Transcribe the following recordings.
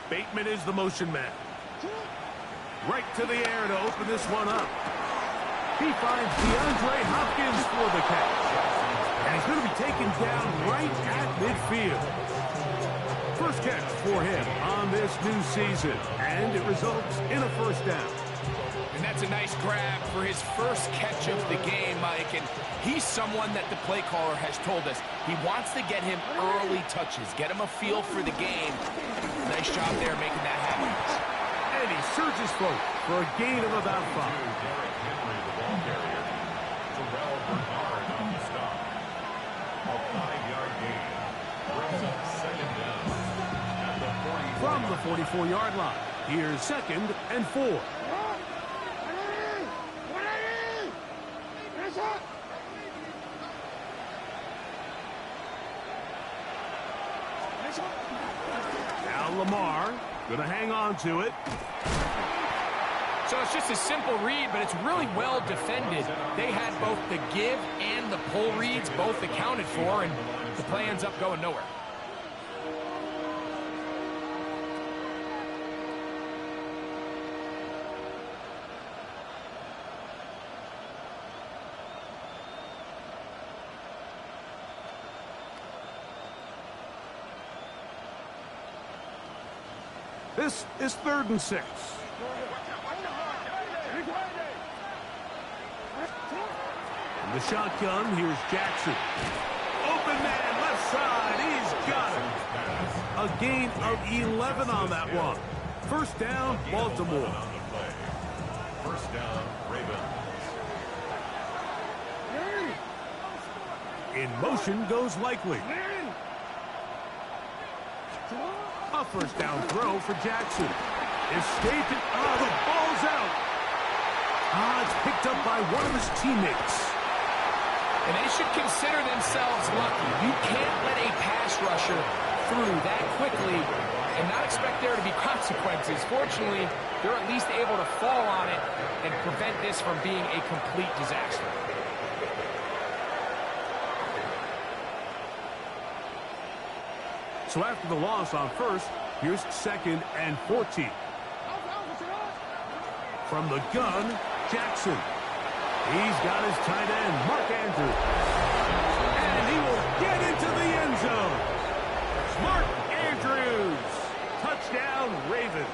Bateman is the motion man. Right to the air to open this one up. He finds DeAndre Hopkins for the catch. And he's going to be taken down right at midfield. First catch for him on this new season. And it results in a first down. And that's a nice grab for his first catch of the game, Mike. And he's someone that the play caller has told us he wants to get him early touches, get him a feel for the game. Nice job there making that happen. And he surges forward for a gain of about 5. Derrick Henry, the ball carrier. Terrell Bernard on the stop. A 5-yard gain. Brings up second down at the 44. From the 44-yard line, here's 2nd and 4. Now Lamar going to hang on to it. So it's just a simple read, but it's really well defended. They had both the give and the pull reads both accounted for, and the play ends up going nowhere. This is 3rd and 6. In the shotgun, here's Jackson. Open man, left side, he's got it. A gain of 11 on that one. First down, Baltimore. First down, Ravens. In motion goes Likely. A first down throw for Jackson. Escaped it. Oh, the ball's out. It's picked up by one of his teammates. And they should consider themselves lucky. You can't let a pass rusher through that quickly and not expect there to be consequences. Fortunately, they're at least able to fall on it and prevent this from being a complete disaster. So after the loss on first, here's 2nd and 14. From the gun, Jackson. He's got his tight end, Mark Andrews. And he will get into the end zone. Mark Andrews. Touchdown, Ravens.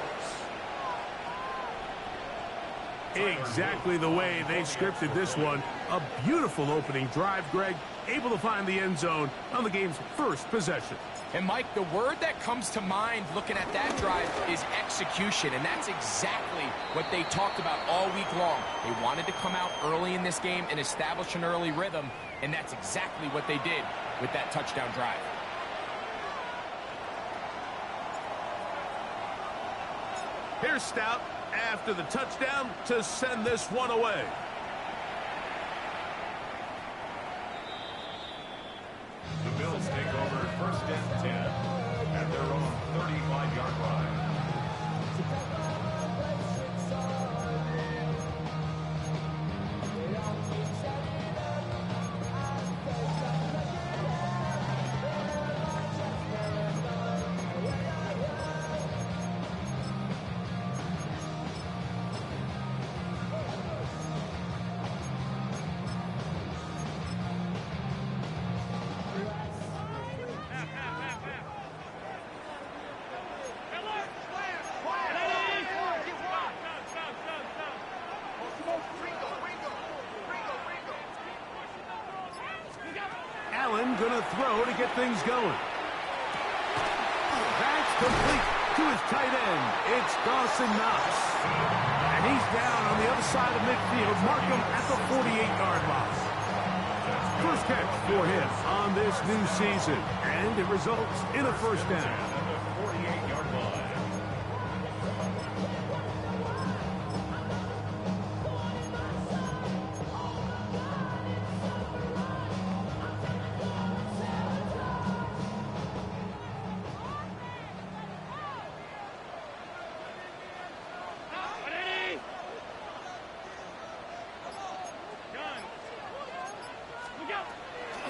Exactly the way they scripted this one. A beautiful opening drive, Greg. Able to find the end zone on the game's first possession. And, Mike, the word that comes to mind looking at that drive is execution, and that's exactly what they talked about all week long. They wanted to come out early in this game and establish an early rhythm, and that's exactly what they did with that touchdown drive. Here's Stout after the touchdown to send this one away. The Bills take over 1st and 10 at their own 35-yard line. Allen gonna throw to get things going. That's complete to his tight end. It's Dawson Knox. And he's down on the other side of midfield. Mark him at the 48-yard line. First catch for him on this new season. And it results in a first down. At the 48-yard line.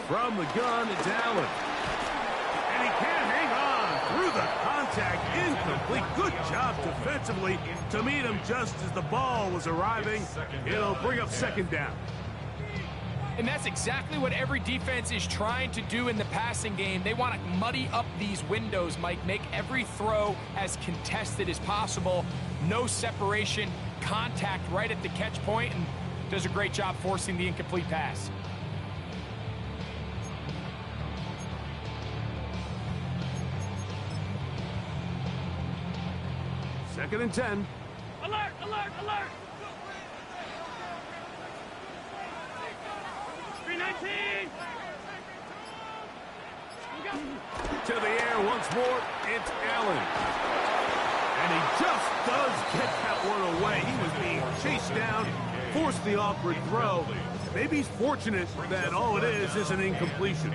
From the gun, it's Allen. And he can't hang on through the contact, incomplete. Good job defensively to meet him just as the ball was arriving. It'll bring up second down. And that's exactly what every defense is trying to do in the passing game. They want to muddy up these windows, Mike, make every throw as contested as possible. No separation, contact right at the catch point, and does a great job forcing the incomplete pass. Second and 10. Alert, alert, alert! 319! To the air once more, it's Allen. And he just does get that one away. He was being chased down, forced the awkward throw. Maybe he's fortunate that all it is an incompletion.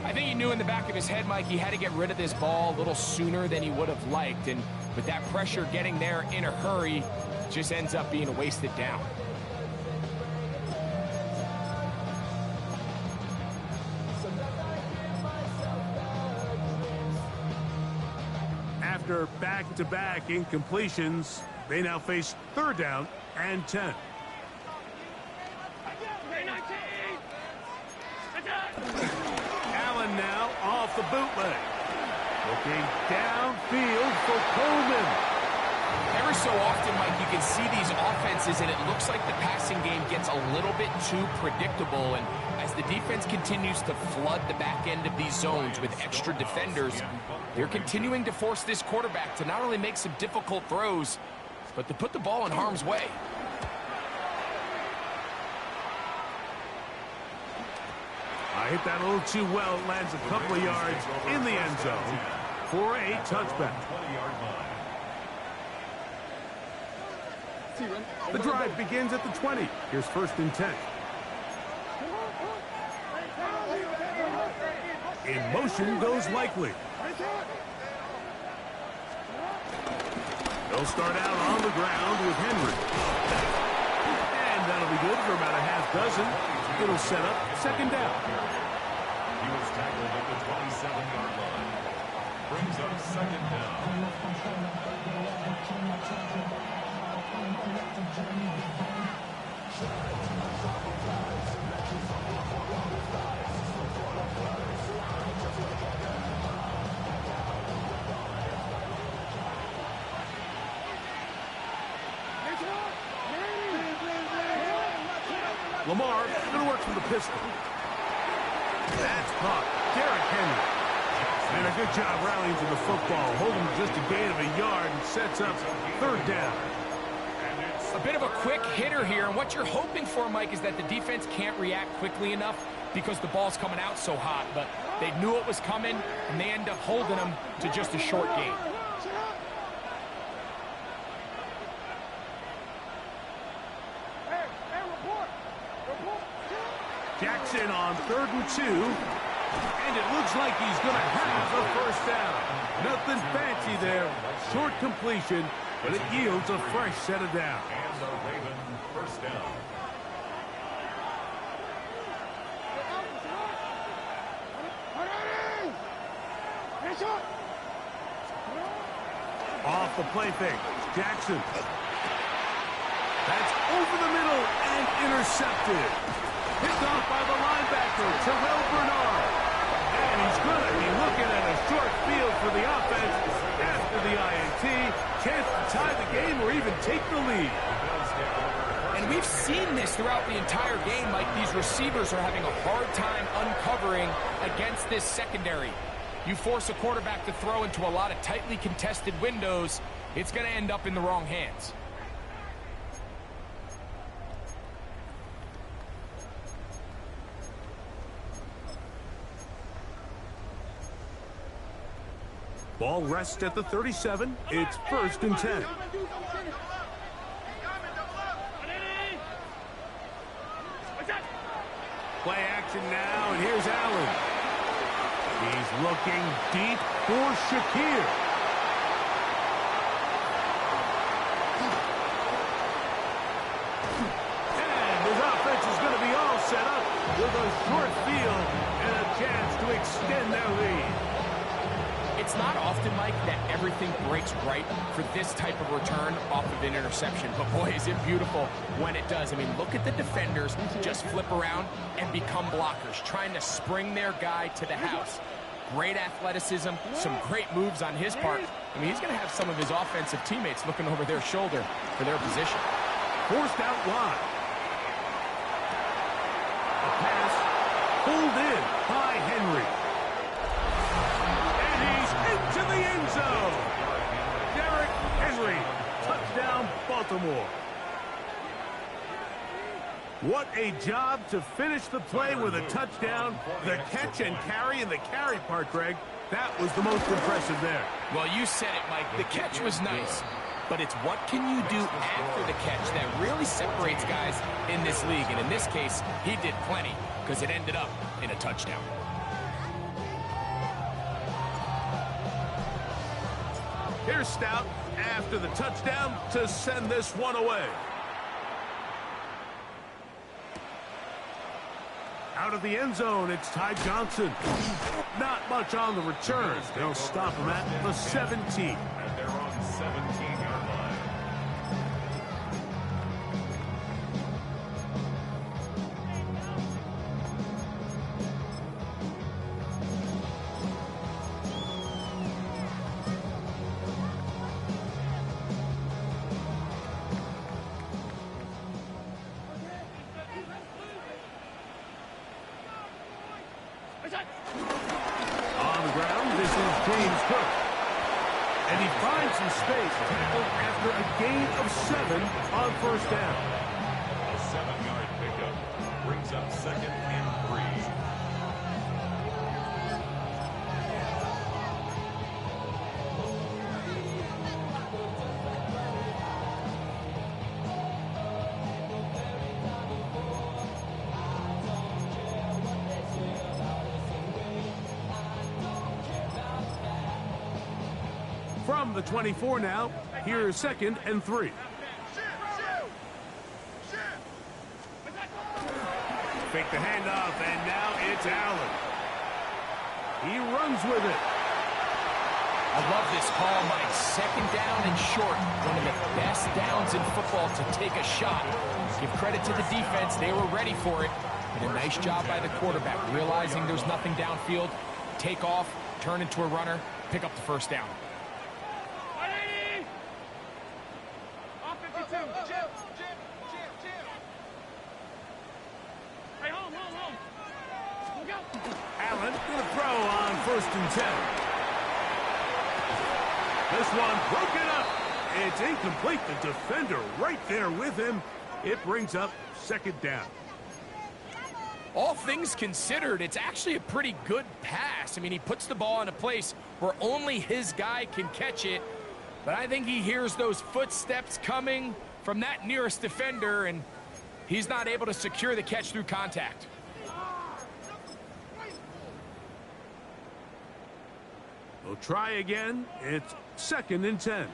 I think he knew in the back of his head, Mike, he had to get rid of this ball a little sooner than he would have liked. And with that pressure getting there in a hurry, just ends up being a wasted down. After back-to-back incompletions, they now face third down and 10. Allen now off the bootleg. Looking downfield for Coleman. Every so often, Mike, you can see these offenses, and it looks like the passing game gets a little bit too predictable. And as the defense continues to flood the back end of these zones with extra defenders, they're continuing to force this quarterback to not only make some difficult throws, but to put the ball in harm's way. I hit that a little too well. It lands a couple of yards in the end zone for a touchback. The drive begins at the 20. Here's first and 10. In motion goes Likely. They'll start out on the ground with Henry. And that'll be good for about a half dozen. It'll set up second down. He was tackled at the 27-yard line. Brings up second down. Lamar going to work from the pistol. That's caught. Derrick Henry. And a good job rallying to the football, holding just a gain of a yard and sets up third down. A bit of a quick hitter here, and what you're hoping for, Mike, is that the defense can't react quickly enough because the ball's coming out so hot. But they knew it was coming, and they end up holding them to just a short gain. Jackson on 3rd and 2. And it looks like he's going to have a first down. Nothing fancy there. Short completion, but it yields a fresh set of downs. And the Raven first down. Off the play fake. Jackson. That's over the middle and intercepted. Picked off by the linebacker, Terrell Bernard. And he's going to be looking at a short field for the offense after the INT. Chance to tie the game or even take the lead. And we've seen this throughout the entire game, Mike. These receivers are having a hard time uncovering against this secondary. You force a quarterback to throw into a lot of tightly contested windows, it's going to end up in the wrong hands. Ball rests at the 37. It's first and 10. Play action now, and here's Allen. He's looking deep for Shakir. And his offense is going to be all set up with a short field and a chance to extend their lead. It's It's not often, Mike, that everything breaks right for this type of return off of an interception. But, boy, is it beautiful when it does. I mean, look at the defenders just flip around and become blockers, trying to spring their guy to the house. Great athleticism, some great moves on his part. I mean, he's going to have some of his offensive teammates looking over their shoulder for their position. Forced out wide. A pass pulled in by Henry. And he's into the end zone. Derrick Henry, touchdown Baltimore. What a job to finish the play with a touchdown. The catch and carry, and the carry part, Greg, that was the most impressive there. Well, you said it, Mike. The catch was nice, but it's what can you do after the catch that really separates guys in this league. And in this case, he did plenty because it ended up in a touchdown. Here's Stout after the touchdown to send this one away. Out of the end zone, it's Ty Johnson. Not much on the return. They'll stop him at the 17. And they're on the 17-yard line. On the ground, this is James Cook. And he finds some space, tackled after a gain of 7 on first down. A 7-yard pickup brings up 2nd and 3. From the 24 now, here's 2nd and 3. Fake the handoff, and now it's Allen. He runs with it. I love this call, Mike. 2nd down and short. One of the best downs in football to take a shot. Give credit to the defense. They were ready for it. And a nice job by the quarterback, realizing there's nothing downfield. Take off, turn into a runner, pick up the first down. Allen going to throw on 1st and 10. This one broken up. It's incomplete. The defender right there with him. It brings up 2nd down. All things considered, it's actually a pretty good pass. I mean, he puts the ball in a place where only his guy can catch it. But I think he hears those footsteps coming from that nearest defender, and he's not able to secure the catch through contact. They'll try again. It's 2nd and 10.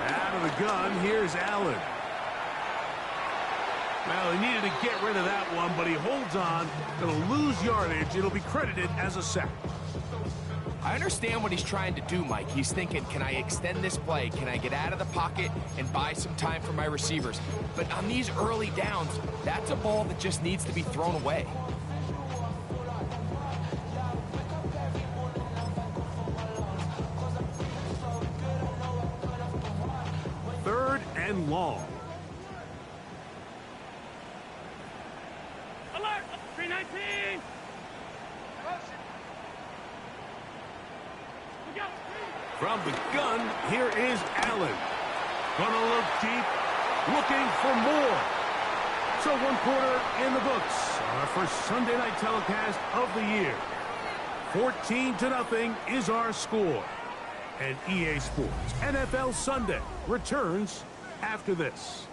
Out of the gun, here's Allen. Well, he needed to get rid of that one, but he holds on. Going to lose yardage. It'll be credited as a sack. I understand what he's trying to do, Mike. He's thinking, can I extend this play? Can I get out of the pocket and buy some time for my receivers? But on these early downs, that's a ball that just needs to be thrown away. Third and long. Alert! 319! From the gun, here is Allen. Gonna look deep, looking for more. So 1 quarter in the books on our first Sunday night telecast of the year. 14-0 is our score. And EA Sports NFL Sunday returns after this.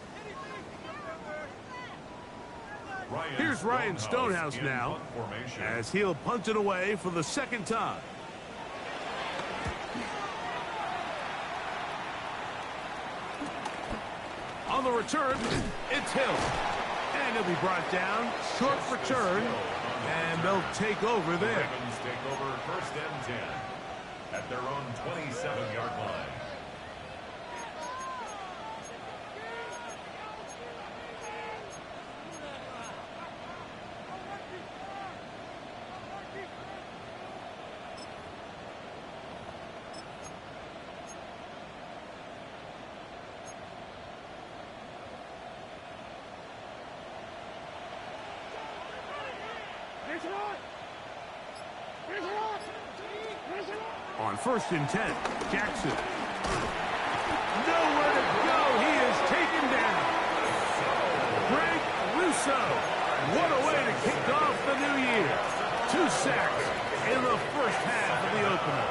Here's Ryan Stonehouse now as he'll punt it away for the 2nd time. On the return, it's Hill. And he'll be brought down. Short return. And they'll take over The there. Ravens take over first and 10 at their own 27-yard line. On first and 10, Jackson. Nowhere to go. He is taken down. Greg Rousseau. What a way to kick off the new year. 2 sacks in the first half of the opener.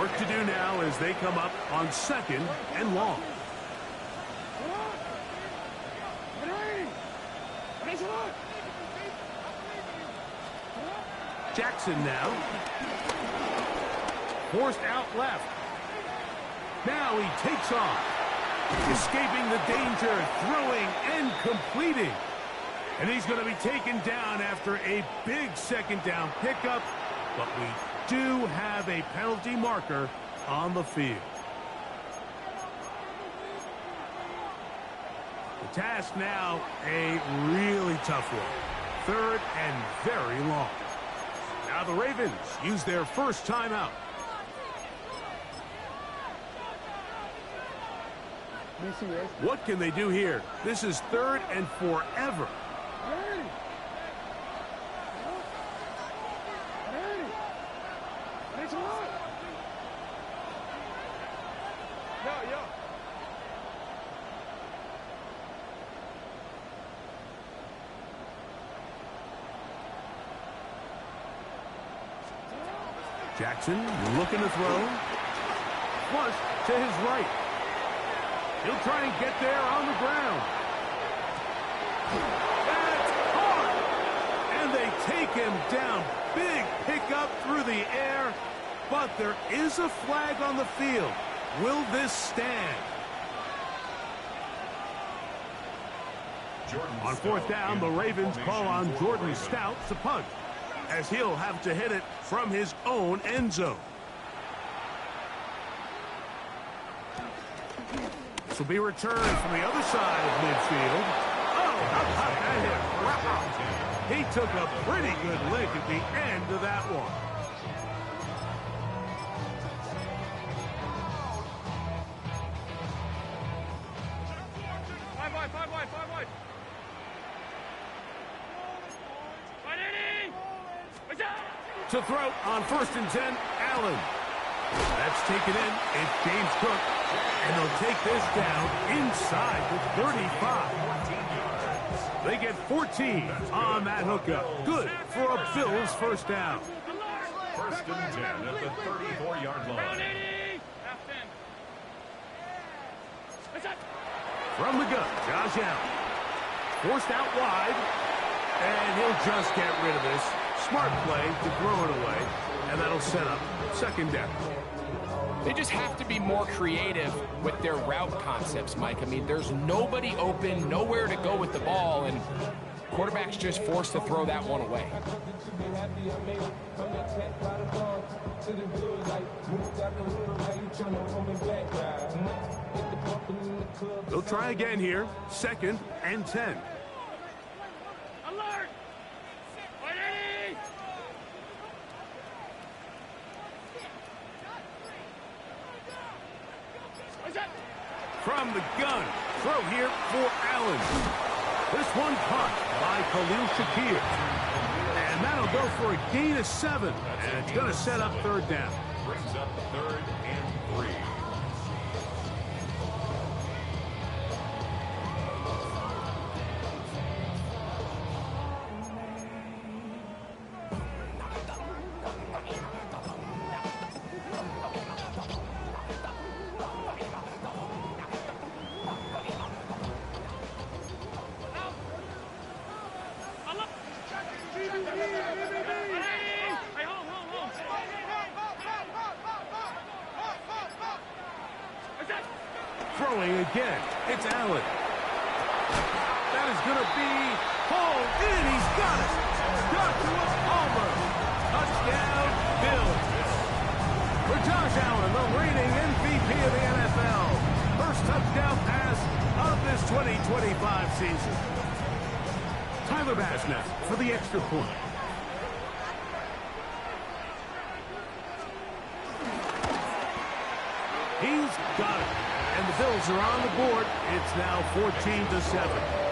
Work to do now as they come up on second and long. Jackson now. Forced out left. Now he takes off. Escaping the danger, throwing and completing. And he's going to be taken down after a big second down pickup. But we do have a penalty marker on the field. The task now, a really tough one. 3rd and very long. Now the Ravens use their first timeout. What can they do here? This is 3rd and forever. Jackson looking to throw. Flush to his right. He'll try and get there on the ground. That's caught! And they take him down. Big pickup through the air. But there is a flag on the field. Will this stand? On 4th down, the Ravens call on Jordan Stout to punt, as he'll have to hit it from his own end zone. This will be returned from the other side of midfield. Oh, how about that hit? Wow. He took a pretty good lick at the end of that one. Five wide. To throw on 1st and 10, Allen. That's taken in. It's James Cook. And they'll take this down inside the 35. They get 14 on that hookup. Good for a Bills first down. First and 10 at the 34-yard line. From the gun, Josh Allen. Forced out wide. And he'll just get rid of this. Smart play to throw it away. And that'll set up 2nd down. They just have to be more creative with their route concepts, Mike. I mean, there's nobody open, nowhere to go with the ball, and quarterback's just forced to throw that one away. They'll try again here. 2nd and 10. Alert! From the gun. Throw here for Allen. This one caught by Khalil Shakir. And that'll go for a gain of 7. And it's going to set up 3rd down. Brings up 3rd and 3. Throwing again. It's Allen. That is going to be hauled in. He's got it. Joshua Palmer. Touchdown, Bills. For Josh Allen, the reigning MVP of the NFL. First touchdown pass of this 2025 season. Tyler Bass now for the extra point. He's got it. And the Bills are on the board. It's now 14-7.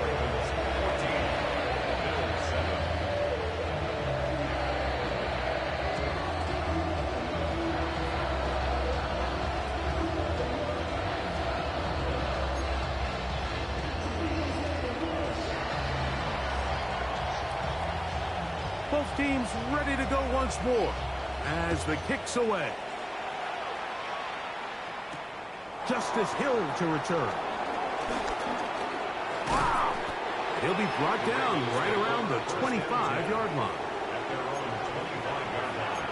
Both teams ready to go once more as the kick's away. Justice Hill to return. Wow! He'll be brought down right around the 25-yard line. At their own 25-yard line.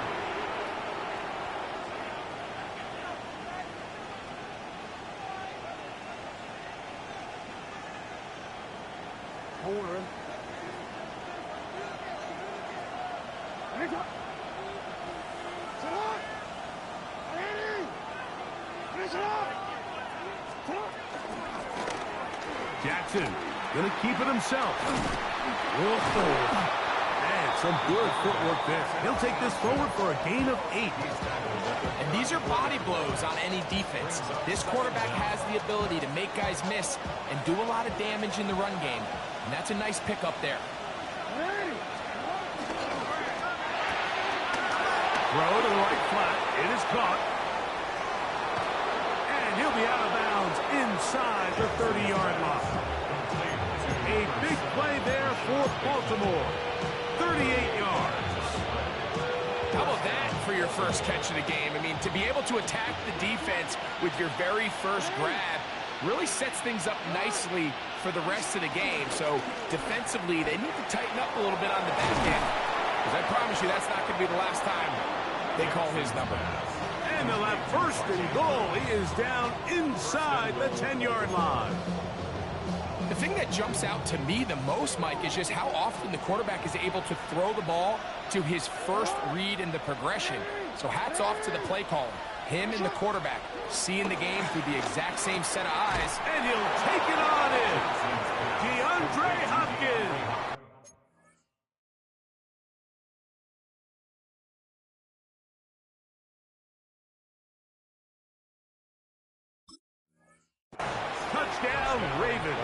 Corner. Hands up. Sit up. Ready. Finish it up. Jackson going to keep it himself. Whoa. And some good footwork there. He'll take this forward for a gain of 8. And these are body blows on any defense. This quarterback has the ability to make guys miss and do a lot of damage in the run game. And that's a nice pickup there. Throw to the right flat. It is caught. And he'll be out of bounds inside the 30-yard line. A big play there for Baltimore. 38 yards. How about that for your first catch of the game? I mean, to be able to attack the defense with your very first grab really sets things up nicely for the rest of the game. So defensively, they need to tighten up a little bit on the back end. Because I promise you, that's not going to be the last time they call his number. And they'll have first and goal. He is down inside the 10-yard line. The thing that jumps out to me the most, Mike, is just how often the quarterback is able to throw the ball to his first read in the progression. So hats off to the play caller. Him and the quarterback seeing the game through the exact same set of eyes. And he'll take it on in. DeAndre Hopkins. Touchdown, Ravens.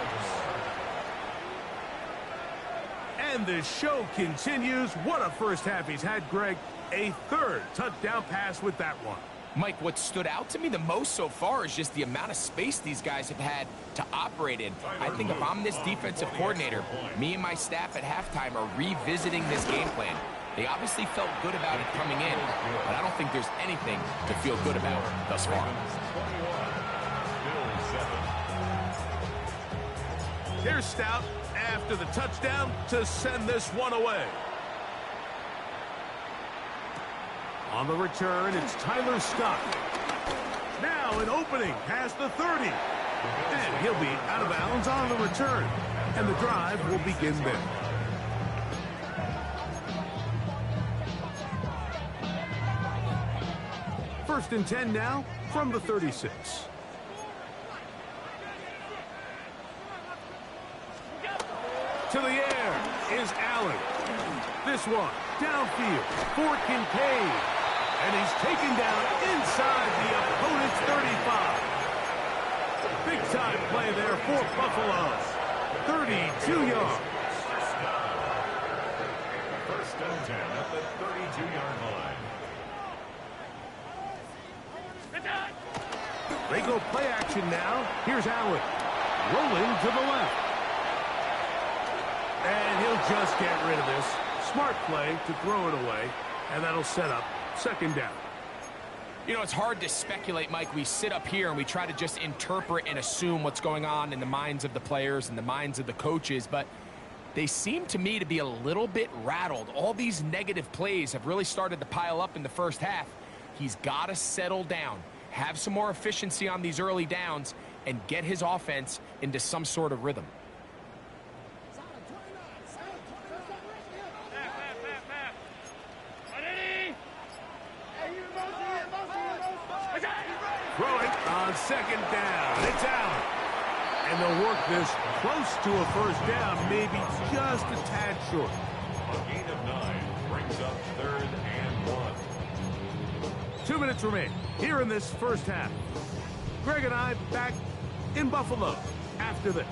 And the show continues. What a first half he's had, Greg. A third touchdown pass with that one. Mike, what stood out to me the most so far is just the amount of space these guys have had to operate in. I think if I'm this defensive coordinator, me and my staff at halftime are revisiting this game plan. They obviously felt good about it coming in, but I don't think there's anything to feel good about thus far. Here's Stout after the touchdown to send this one away. On the return, it's Tyler Scott. Now an opening past the 30. And he'll be out of bounds on the return. And the drive will begin there. First and 10 now from the 36. To the air is Allen. This one downfield for Kincaid. And he's taken down inside the opponent's 35. Big-time play there for Buffalo. 32 yards. First and 10 at the 32-yard line. They go play action now. Here's Allen. Rolling to the left. And he'll just get rid of this. Smart play to throw it away. And that'll set up second down. You know, it's hard to speculate, Mike. We sit up here and we try to just interpret and assume what's going on in the minds of the players and the minds of the coaches, but they seem to me to be a little bit rattled. All these negative plays have really started to pile up in the first half. He's got to settle down, have some more efficiency on these early downs, and get his offense into some sort of rhythm. on second down. It's out. And they'll work this close to a first down, maybe just a tad short. A gain of 9 brings up 3rd and 1. 2 minutes remain here in this first half. Greg and I back in Buffalo after this.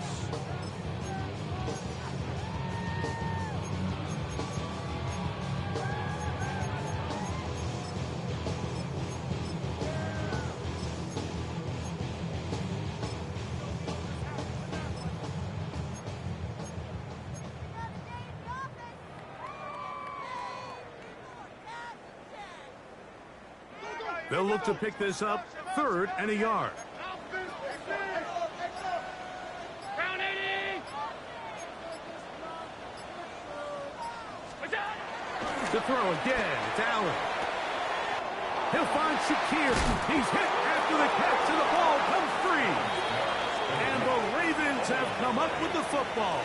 They'll look to pick this up 3rd and a yard. To throw again, it's Allen. He'll find Shakir. He's hit after the catch, and the ball comes free. And the Ravens have come up with the football.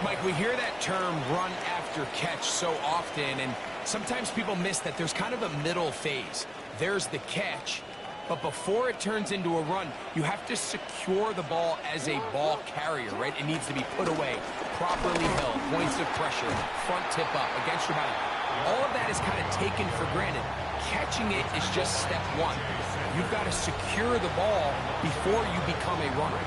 Mike, we hear that term run after catch so often, and sometimes people miss that there's kind of a middle phase. There's the catch, but before it turns into a run, you have to secure the ball as a ball carrier, right? It needs to be put away, properly held, points of pressure, front tip up, against your body. All of that is kind of taken for granted. Catching it is just step one. You've got to secure the ball before you become a runner.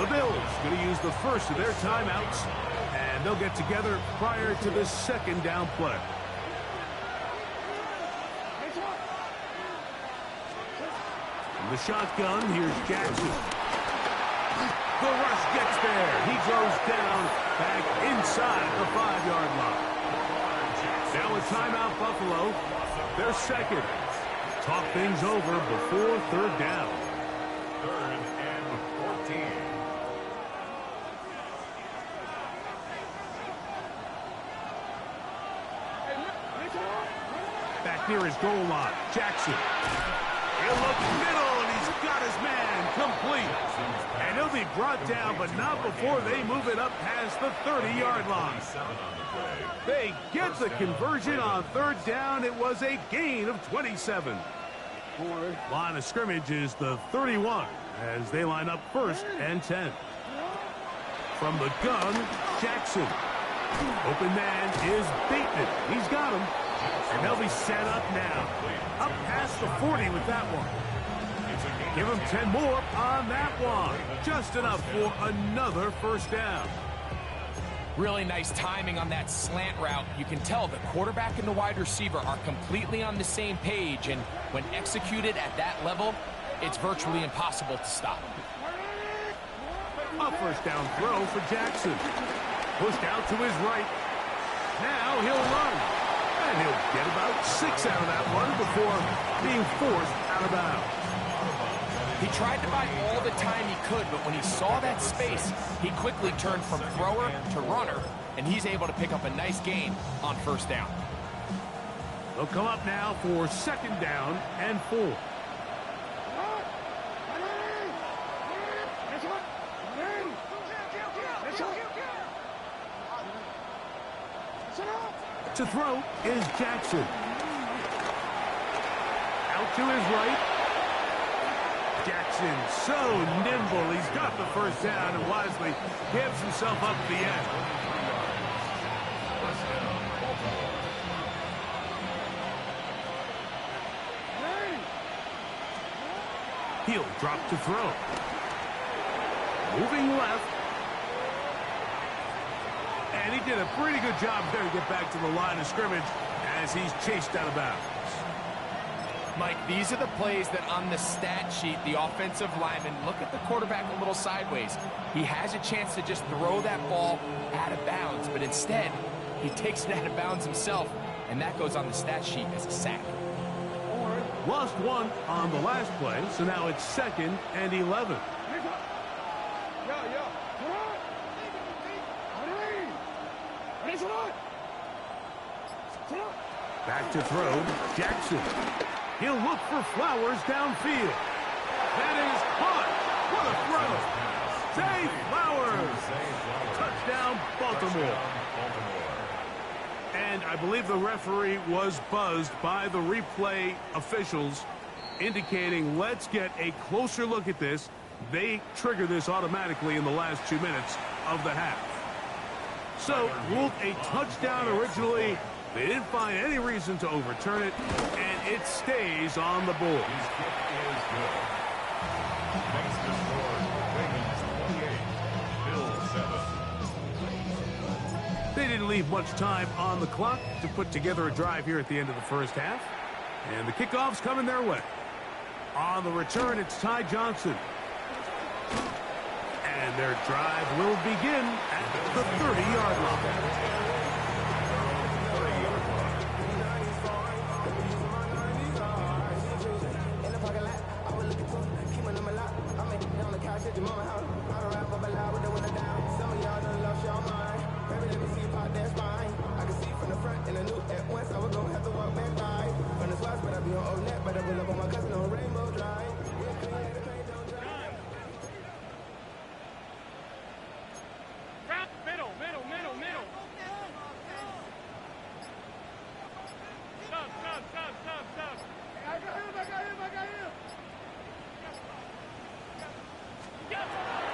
The Bills going to use the first of their timeouts, and they'll get together prior to the second down play. From the shotgun, here's Jackson. The rush gets there. He goes down back inside the 5-yard line. Now a timeout, Buffalo. They're second. Talk things over before 3rd down. 3rd and 14. Back near his goal line, Jackson. He'll look middle, and he's got his man complete. And he'll be brought down, but not before they move it up past the 30-yard line. They get the conversion on 3rd down. It was a gain of 27. Line of scrimmage is the 31 as they line up 1st and 10. From the gun, Jackson. Open man is Bateman. He's got him. And they'll be set up now. Up past the 40 with that one. Give him 10 more on that one. Just enough for another first down. Really nice timing on that slant route. You can tell the quarterback and the wide receiver are completely on the same page, and when executed at that level, it's virtually impossible to stop. A first down throw for Jackson. Pushed out to his right. Now he'll run. And he'll get about 6 out of that one before being forced out of bounds. He tried to buy all the time he could, but when he saw that space, he quickly turned from thrower to runner, and he's able to pick up a nice gain on 1st down. They'll come up now for 2nd down and 4. To throw is Jackson. Out to his right. Jackson so nimble. He's got the first down and wisely gives himself up at the end. He'll drop to throw. Moving left. And he did a pretty good job there to get back to the line of scrimmage as he's chased out of bounds. Mike, these are the plays that on the stat sheet, the offensive lineman, look at the quarterback a little sideways. He has a chance to just throw that ball out of bounds, but instead, he takes it out of bounds himself, and that goes on the stat sheet as a sack. Lost one on the last play, so now it's 2nd and 11. Back to throw, Jackson. He'll look for Flowers downfield. That is caught. What a throw. Zay Flowers. Touchdown, Baltimore. And I believe the referee was buzzed by the replay officials indicating let's get a closer look at this. They trigger this automatically in the last 2 minutes of the half. So, ruled a touchdown originally. They didn't find any reason to overturn it, and it stays on the board. His kick is good. Makes the score Ravens 28, Bills 7. They didn't leave much time on the clock to put together a drive here at the end of the first half. And the kickoff's coming their way. On the return, it's Ty Johnson. And their drive will begin at the 30-yard line.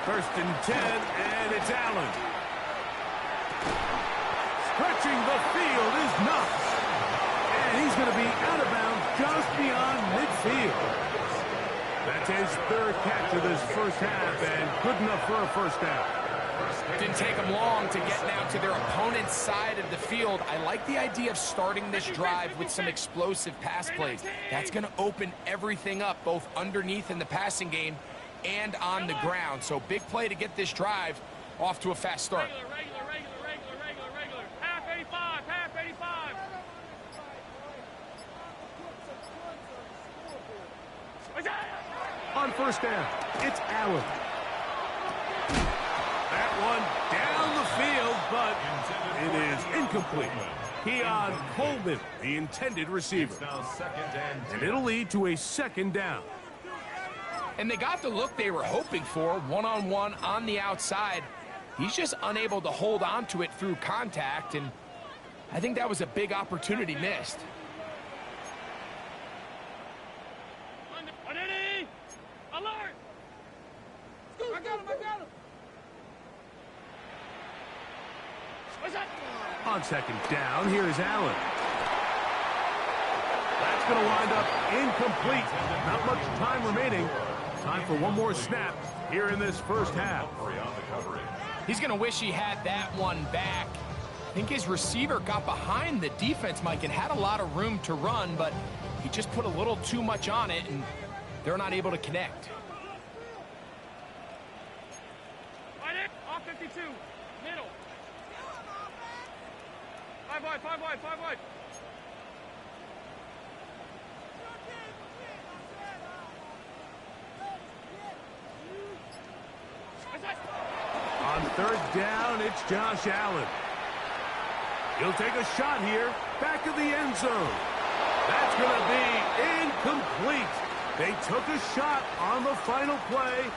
First and 10, and it's Allen. Stretching the field is Knox. And he's going to be out of bounds just beyond midfield. That's his third catch of this first half, and good enough for a first down. Didn't take them long to get now to their opponent's side of the field. I like the idea of starting this drive with some explosive pass plays. That's going to open everything up, both underneath in the passing game and on the ground. So big play to get this drive off to a fast start. Regular. Half 85, half 85. On first down, it's Allen. That one down the field, but it is incomplete. Keon Coleman, the intended receiver. It's now second and 10. And it'll lead to a second down. And they got the look they were hoping for, one-on-one on the outside. He's just unable to hold on to it through contact, and I think that was a big opportunity missed. Alert! I got him! What's that? On second down, here's Allen. That's going to wind up incomplete. Not much time remaining. Time for one more snap here in this first half. He's going to wish he had that one back. I think his receiver got behind the defense, Mike, and had a lot of room to run, but he just put a little too much on it, and they're not able to connect. Off 52, middle. 5 wide. On third down, it's Josh Allen. He'll take a shot here, back of the end zone. That's going to be incomplete. They took a shot on the final play.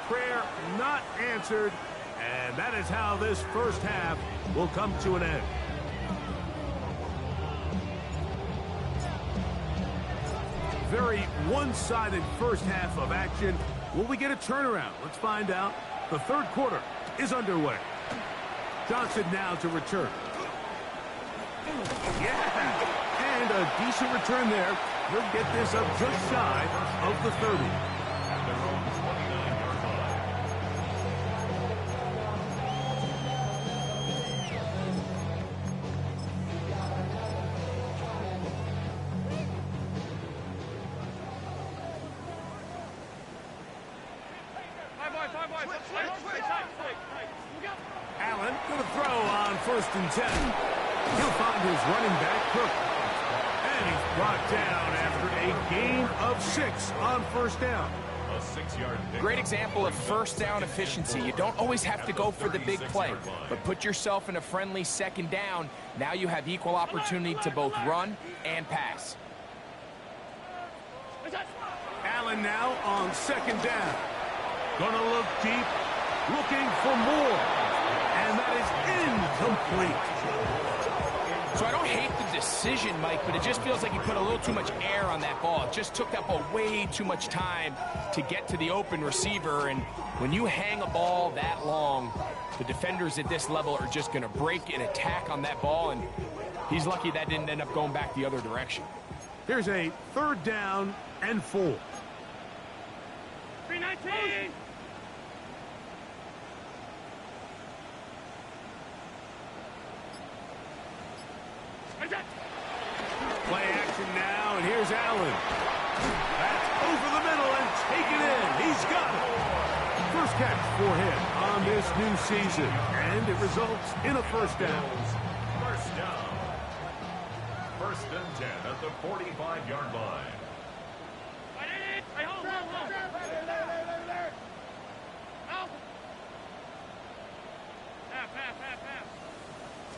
Prayer not answered, and that is how this first half will come to an end. Very one-sided first half of action. Will we get a turnaround? Let's find out. The third quarter is underway. Johnson now to return. Yeah, and a decent return there. He'll get this up just shy of the 30. At their own 29-yard line. Allen going to throw on first and 10. He'll find his running back, Cook. And he's brought down after a gain of 6 on first down. A 6-yard pickup. Great example of first down efficiency. You don't always have to go for the big play, but put yourself in a friendly second down. Now you have equal opportunity to both run and pass. Allen now on second down. Gonna look deep, looking for more. And that is incomplete. So I don't hate the decision, Mike, but it just feels like he put a little too much air on that ball. It just took that ball way too much time to get to the open receiver, and when you hang a ball that long, the defenders at this level are just going to break and attack on that ball, and he's lucky that didn't end up going back the other direction. Here's a 3rd down and 4. 319. Play action now, and here's Allen. That's over the middle and taken in. He's got it. First catch for him on this new season, and it results in a 1st down. First down. 1st and 10 at the 45-yard line. Hey, hold. Out. Half.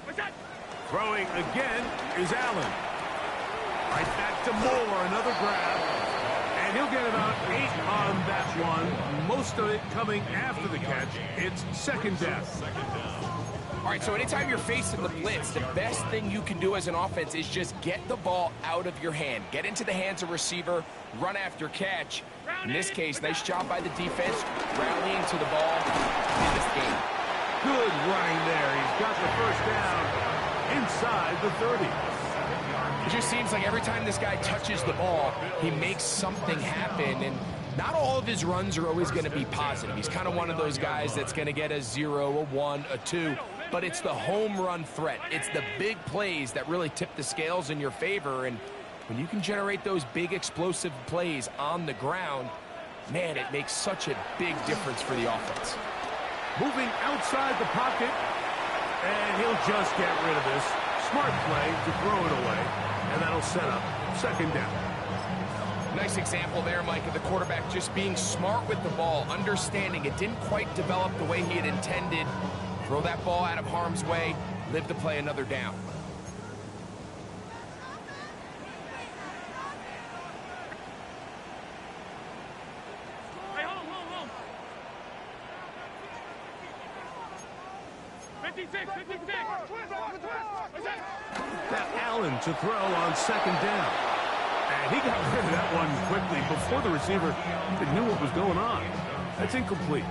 What's that? Throwing again is Allen. Right back to Moore, another grab. And he'll get about 8 on that one. Most of it coming after the catch. It's 2nd down. All right, so anytime you're facing the blitz, the best thing you can do as an offense is just get the ball out of your hand. Get into the hands of receiver, run after catch. In this case, nice job by the defense rallying to the ball in this game. Good running there. He's got the 1st down inside the 30. It just seems like every time this guy touches the ball, he makes something happen, and not all of his runs are always going to be positive. He's kind of one of those guys that's going to get a 0, a 1, a 2, but it's the home run threat. It's the big plays that really tip the scales in your favor, and when you can generate those big explosive plays on the ground, man, it makes such a big difference for the offense. Moving outside the pocket, and he'll just get rid of this. Smart play to throw it away, and that'll set up 2nd down. Nice example there, Mike, of the quarterback just being smart with the ball, understanding it didn't quite develop the way he had intended. Throw that ball out of harm's way, live to play another down. Hey, hold. 56. What's that? Now Allen to throw on 2nd down. And he got rid of that one quickly before the receiver even knew what was going on. That's incomplete.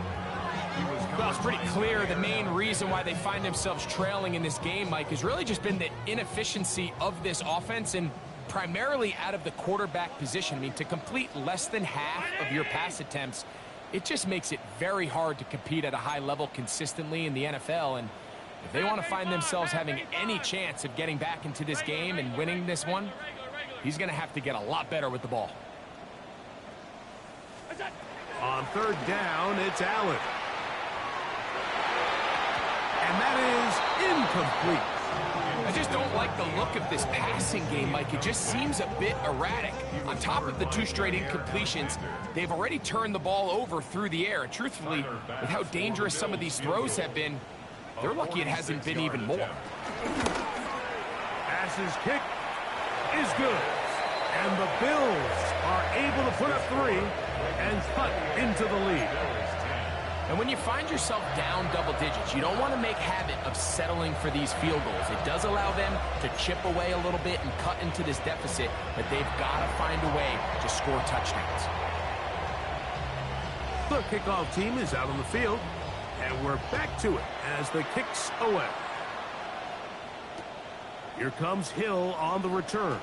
Well, it's pretty clear the main reason why they find themselves trailing in this game, Mike, has really just been the inefficiency of this offense and primarily out of the quarterback position. I mean, to complete less than half of your pass attempts, it just makes it very hard to compete at a high level consistently in the NFL. And if they want to find themselves having any chance of getting back into this game and winning this one, he's going to have to get a lot better with the ball. On 3rd down, it's Allen. And that is incomplete. I just don't like the look of this passing game, Mike. It just seems a bit erratic. On top of the 2 straight incompletions, they've already turned the ball over through the air. And truthfully, with how dangerous some of these throws have been, they're lucky it hasn't been even more. Pass's kick is good. And the Bills are able to put up 3 and cut into the lead. And when you find yourself down double digits, you don't want to make habit of settling for these field goals. It does allow them to chip away a little bit and cut into this deficit, but they've got to find a way to score touchdowns. The kickoff team is out on the field, and we're back to it as the kick's away. Here comes Hill on the return.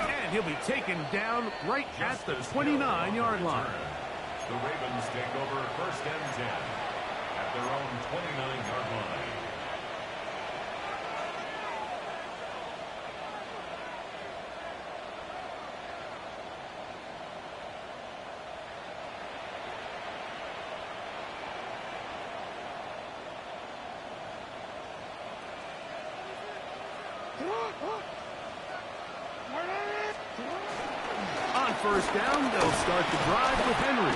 And he'll be taken down right at the 29-yard line. The Ravens take over 1st and 10 at their own 29-yard line. On 1st down, they'll start the drive with Henry.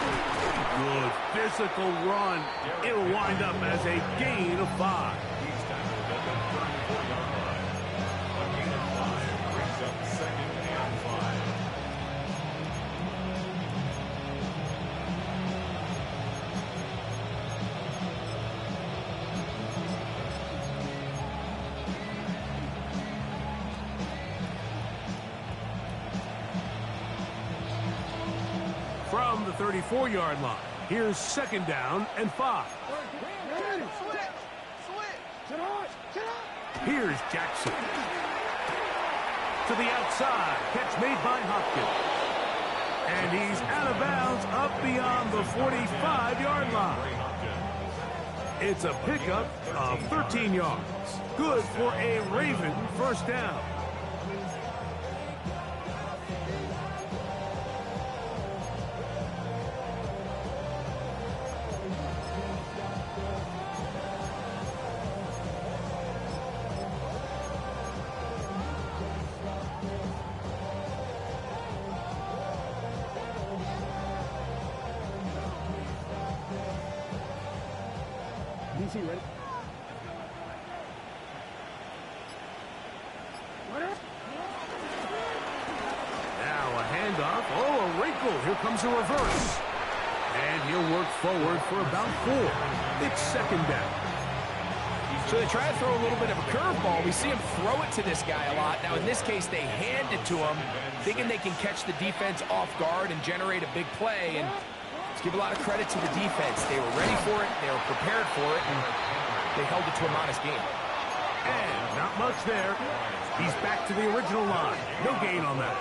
Good physical run. It'll wind up as a gain of 5. He's tackled at the 34-yard line. A gain of 5 brings up 2nd and 5. 34-yard line. Here's 2nd down and 5. Here's Jackson. To the outside. Catch made by Hopkins. And he's out of bounds up beyond the 45-yard line. It's a pickup of 13 yards. Good for a Raven first down. DC ready? Now a handoff. Oh, a wrinkle. Here comes a reverse. And he'll work forward for about 4. It's 2nd down. So they try to throw a little bit of a curveball. We see him throw it to this guy a lot. Now, in this case, they hand it to him, thinking they can catch the defense off guard and generate a big play. And let's give a lot of credit to the defense. They were ready for it. They were prepared for it. And they held it to a modest gain. And not much there. He's back to the original line. No gain on that.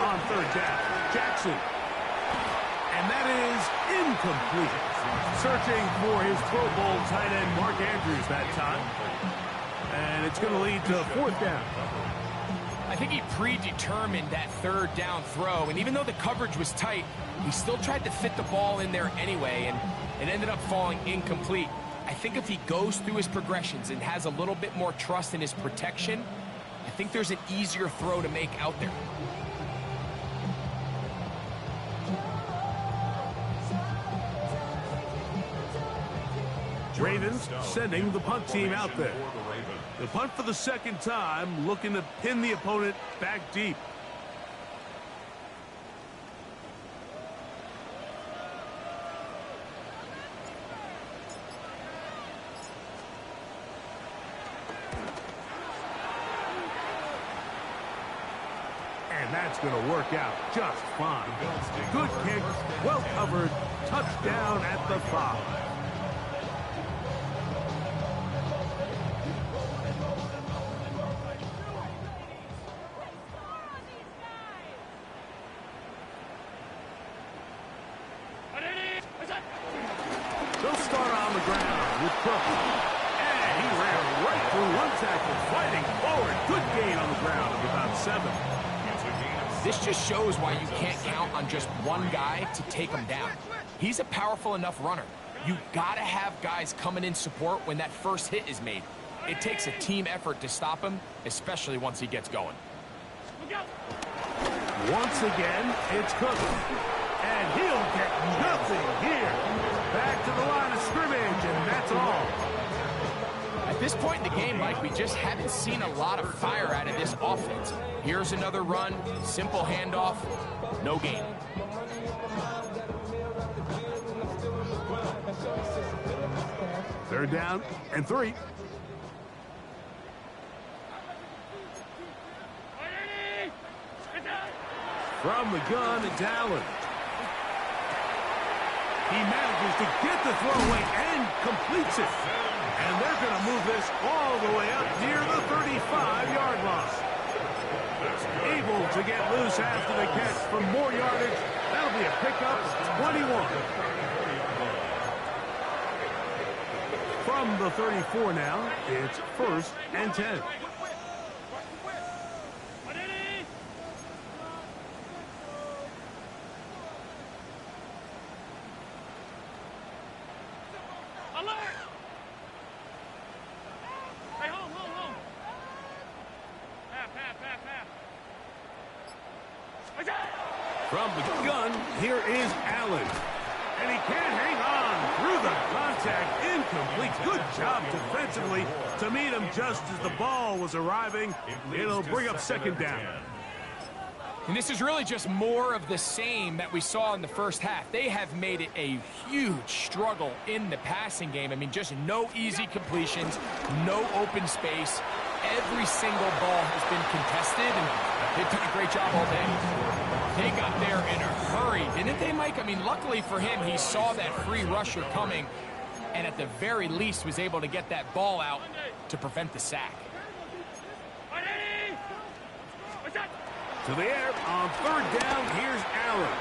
On 3rd down, Jackson. And that is incomplete. Searching for his Pro Bowl tight end, Mark Andrews, that time. And it's going to lead to 4th down. I think he predetermined that 3rd down throw. And even though the coverage was tight, he still tried to fit the ball in there anyway. And it ended up falling incomplete. I think if he goes through his progressions and has a little bit more trust in his protection, I think there's an easier throw to make out there. Ravens sending the punt team out there. The punt for the 2nd time, looking to pin the opponent back deep. And that's going to work out just fine. Good kick, well covered, touchdown at the 5. They'll start on the ground with Cook. And he ran right through one tackle, fighting forward. Good gain on the ground of about 7. This just shows why you can't count on just one guy to take him down. He's a powerful enough runner. You gotta have guys coming in support when that first hit is made. It takes a team effort to stop him, especially once he gets going. Once again, it's Cook. And he'll get nothing here. Back to the line of scrimmage, and that's all. At this point in the game, Mike, we just haven't seen a lot of fire out of this offense. Here's another run, simple handoff, no gain. Third down and 3. From the gun, it's Allen. He manages to get the throw away and completes it. And they're going to move this all the way up near the 35-yard line. Able to get loose after the catch for more yardage. That'll be a pickup of 21. From the 34 now, it's 1st and 10. From the gun, here is Allen. And he can't hang on through the contact. Incomplete. Good job defensively to meet him just as the ball was arriving. It'll bring up 2nd down. And this is really just more of the same that we saw in the first half. They have made it a huge struggle in the passing game. I mean, just no easy completions, no open space. every single ball has been contested, and they've done a great job all day. They got there in a hurry, didn't they, Mike? I mean, luckily for him, he saw that free rusher coming, and at the very least was able to get that ball out to prevent the sack. To the air on third down. Here's Allen.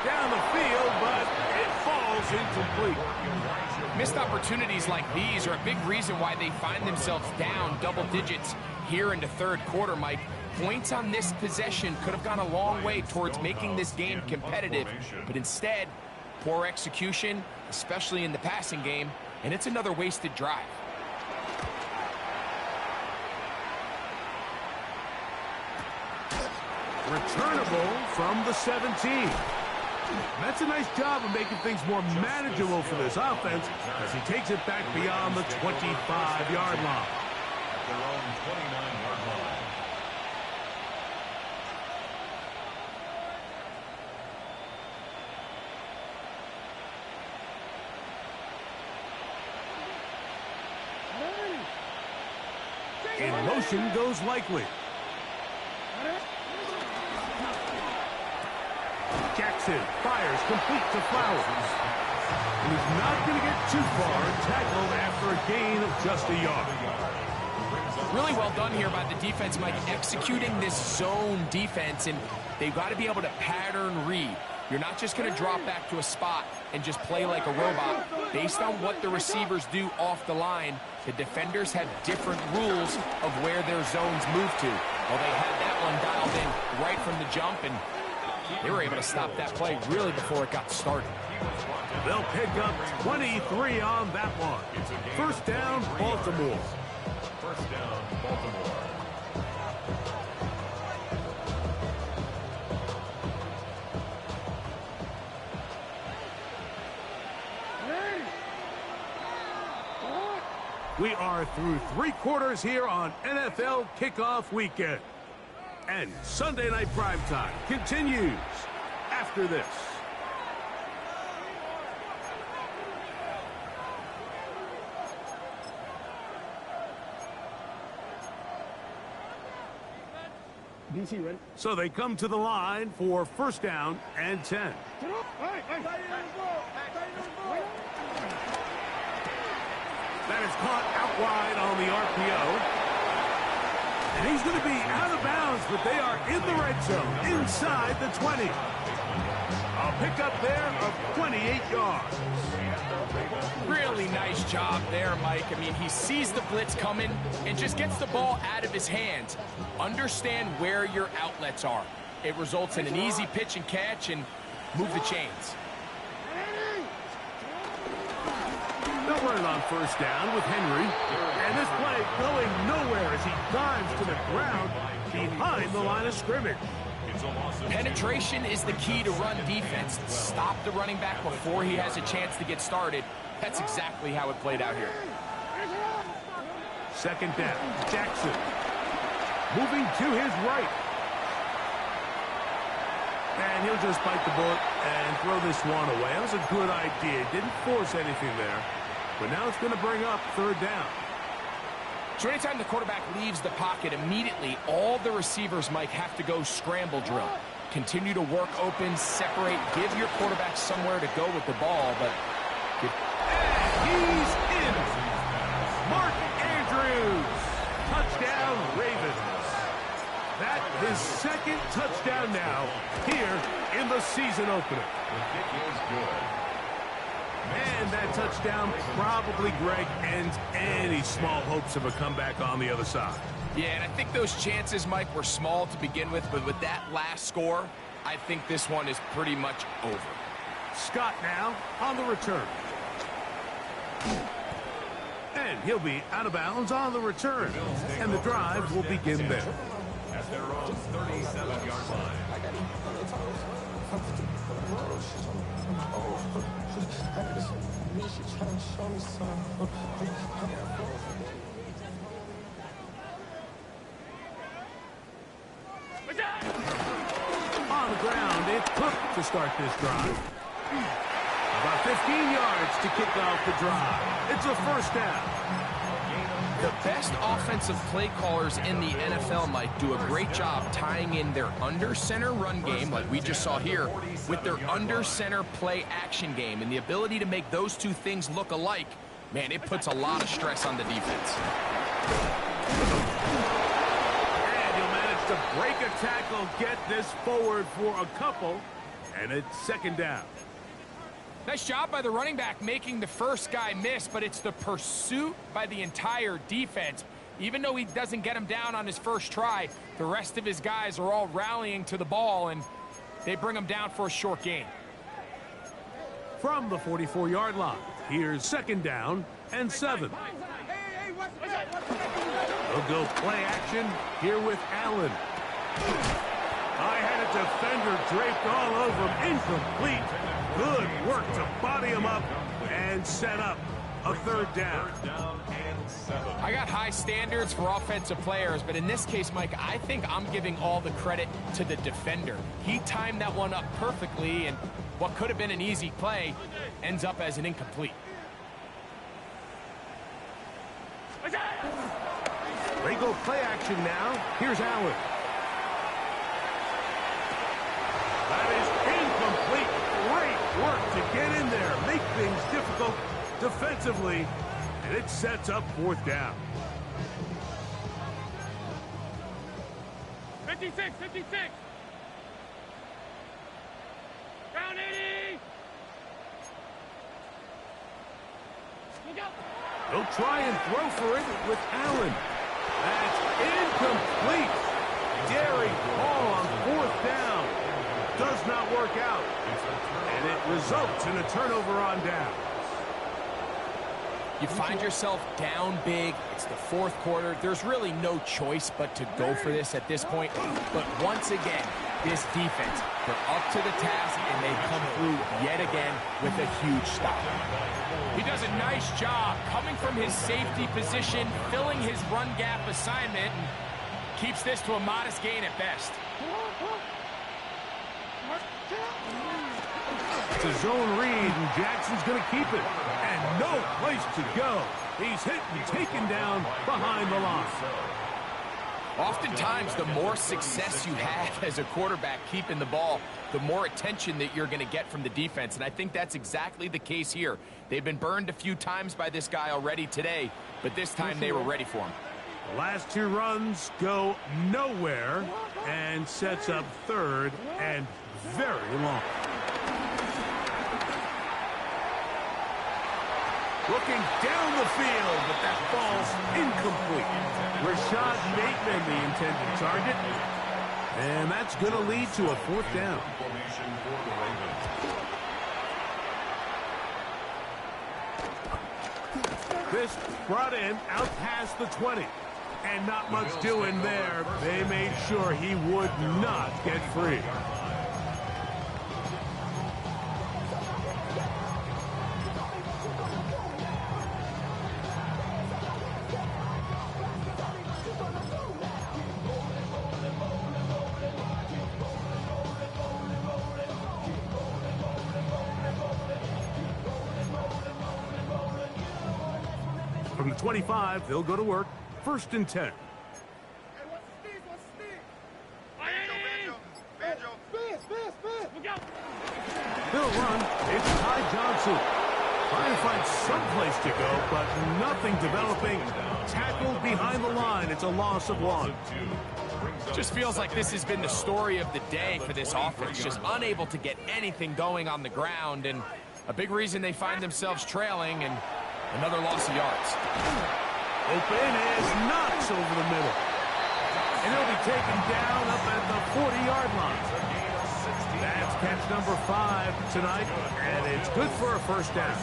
Down the field, but it falls incomplete. Missed opportunities like these are a big reason why they find themselves down double digits here in the third quarter, Mike. Points on this possession could have gone a long way towards making this game competitive, but instead, poor execution, especially in the passing game, and it's another wasted drive. Returnable from the 17. That's a nice job of making things more manageable for this offense as he takes it back beyond the 25-yard line. At their own 29-yard line. In motion goes Likely. Jackson fires complete to Flowers. And he's not going to get too far and tackled after a gain of just a yard. Really well done here by the defense, Mike, executing this zone defense, and they've got to be able to pattern read. You're not just going to drop back to a spot and just play like a robot. Based on what the receivers do off the line, the defenders have different rules of where their zones move to. Well, they had that one dialed in right from the jump, and they were able to stop that play really before it got started. They'll pick up 23 on that one. First down, Baltimore. First down, Baltimore. We are through three quarters here on NFL Kickoff Weekend. And Sunday Night Primetime continues after this. DC, ready? So they come to the line for first down and 10. That is caught out wide on the RPO. And he's going to be out of bounds, but they are in the red zone, inside the 20. A pickup there of 28 yards. Really nice job there, Mike. I mean, he sees the blitz coming and just gets the ball out of his hands. Understand where your outlets are. It results in an easy pitch and catch and move the chains. They'll run it on first down with Henry. And this play going nowhere as he dives to the ground behind the line of scrimmage. Penetration is the key to run defense. Stop the running back before he has a chance to get started. That's exactly how it played out here. Second down, Jackson. Moving to his right. And he'll just bite the bullet and throw this one away. That was a good idea. Didn't force anything there. But now it's going to bring up third down. So anytime the quarterback leaves the pocket, immediately all the receivers, Mike, have to go scramble drill. Continue to work open, separate, give your quarterback somewhere to go with the ball. But he's in. Mark Andrews. Touchdown, Ravens. That is second touchdown now here in the season opener. The kick is good. And that touchdown probably, Greg, ends any small hopes of a comeback on the other side. yeah, and I think those chances, Mike, were small to begin with, but with that last score, I think this one is pretty much over. Scott now on the return. And he'll be out of bounds on the return. And the drive will begin there. At their own 37-yard line. On the ground, it's Cook to start this drive. About 15 yards to kick off the drive. It's a first down. The best offensive play callers in the NFL, Mike, do a great job tying in their under-center run game, like we just saw here, with their under-center play action game. And the ability to make those two things look alike, man, it puts a lot of stress on the defense. And he'll manage to break a tackle, get this forward for a couple, and it's second down. Nice job by the running back making the first guy miss, but it's the pursuit by the entire defense. Even though he doesn't get him down on his first try, the rest of his guys are all rallying to the ball, and they bring him down for a short gain. From the 44-yard line, here's second down and 7. They'll go play action here with Allen. I had a defender draped all over him, incomplete. Good work to body him up and set up a third down. I got high standards for offensive players, but in this case, Mike, I think I'm giving all the credit to the defender. He timed that one up perfectly, and what could have been an easy play ends up as an incomplete. They go play action now. Here's Allen. That is incomplete. Great work to get in there, make things difficult defensively, and it sets up fourth down. 56, 56. Down 80. Look out. They'll try and throw for it with Allen. That's incomplete. Daring ball on fourth down. Does not work out. And it results in a turnover on down. You find yourself down big. It's the fourth quarter. There's really no choice but to go for this at this point. But once again, this defense, they're up to the task, and they come through yet again with a huge stop. He does a nice job coming from his safety position, filling his run gap assignment, and keeps this to a modest gain at best. It's a zone read, and Jackson's going to keep it. And no place to go. He's hit and taken down behind the line. Oftentimes, the more success you have as a quarterback keeping the ball, the more attention that you're going to get from the defense. And I think that's exactly the case here. They've been burned a few times by this guy already today, but this time they were ready for him. The last two runs go nowhere and sets up third and very long. Looking down the field, but that ball's incomplete. Rashad Bateman, the intended target. And that's going to lead to a fourth down. This brought in out past the 20. And not much doing there. They made sure he would not get free. From the 25, they'll go to work. First and 10. They'll run. It's Ty Johnson. Trying to find some place to go, but nothing developing. Tackled behind the line. It's a loss of 1. Just feels like this has been the story of the day for this offense. Just unable to get anything going on the ground, and a big reason they find themselves trailing, and another loss of yards. Open is knocks over the middle. And he'll be taken down up at the 40-yard line. That's catch number 5 tonight, and it's good for a first down.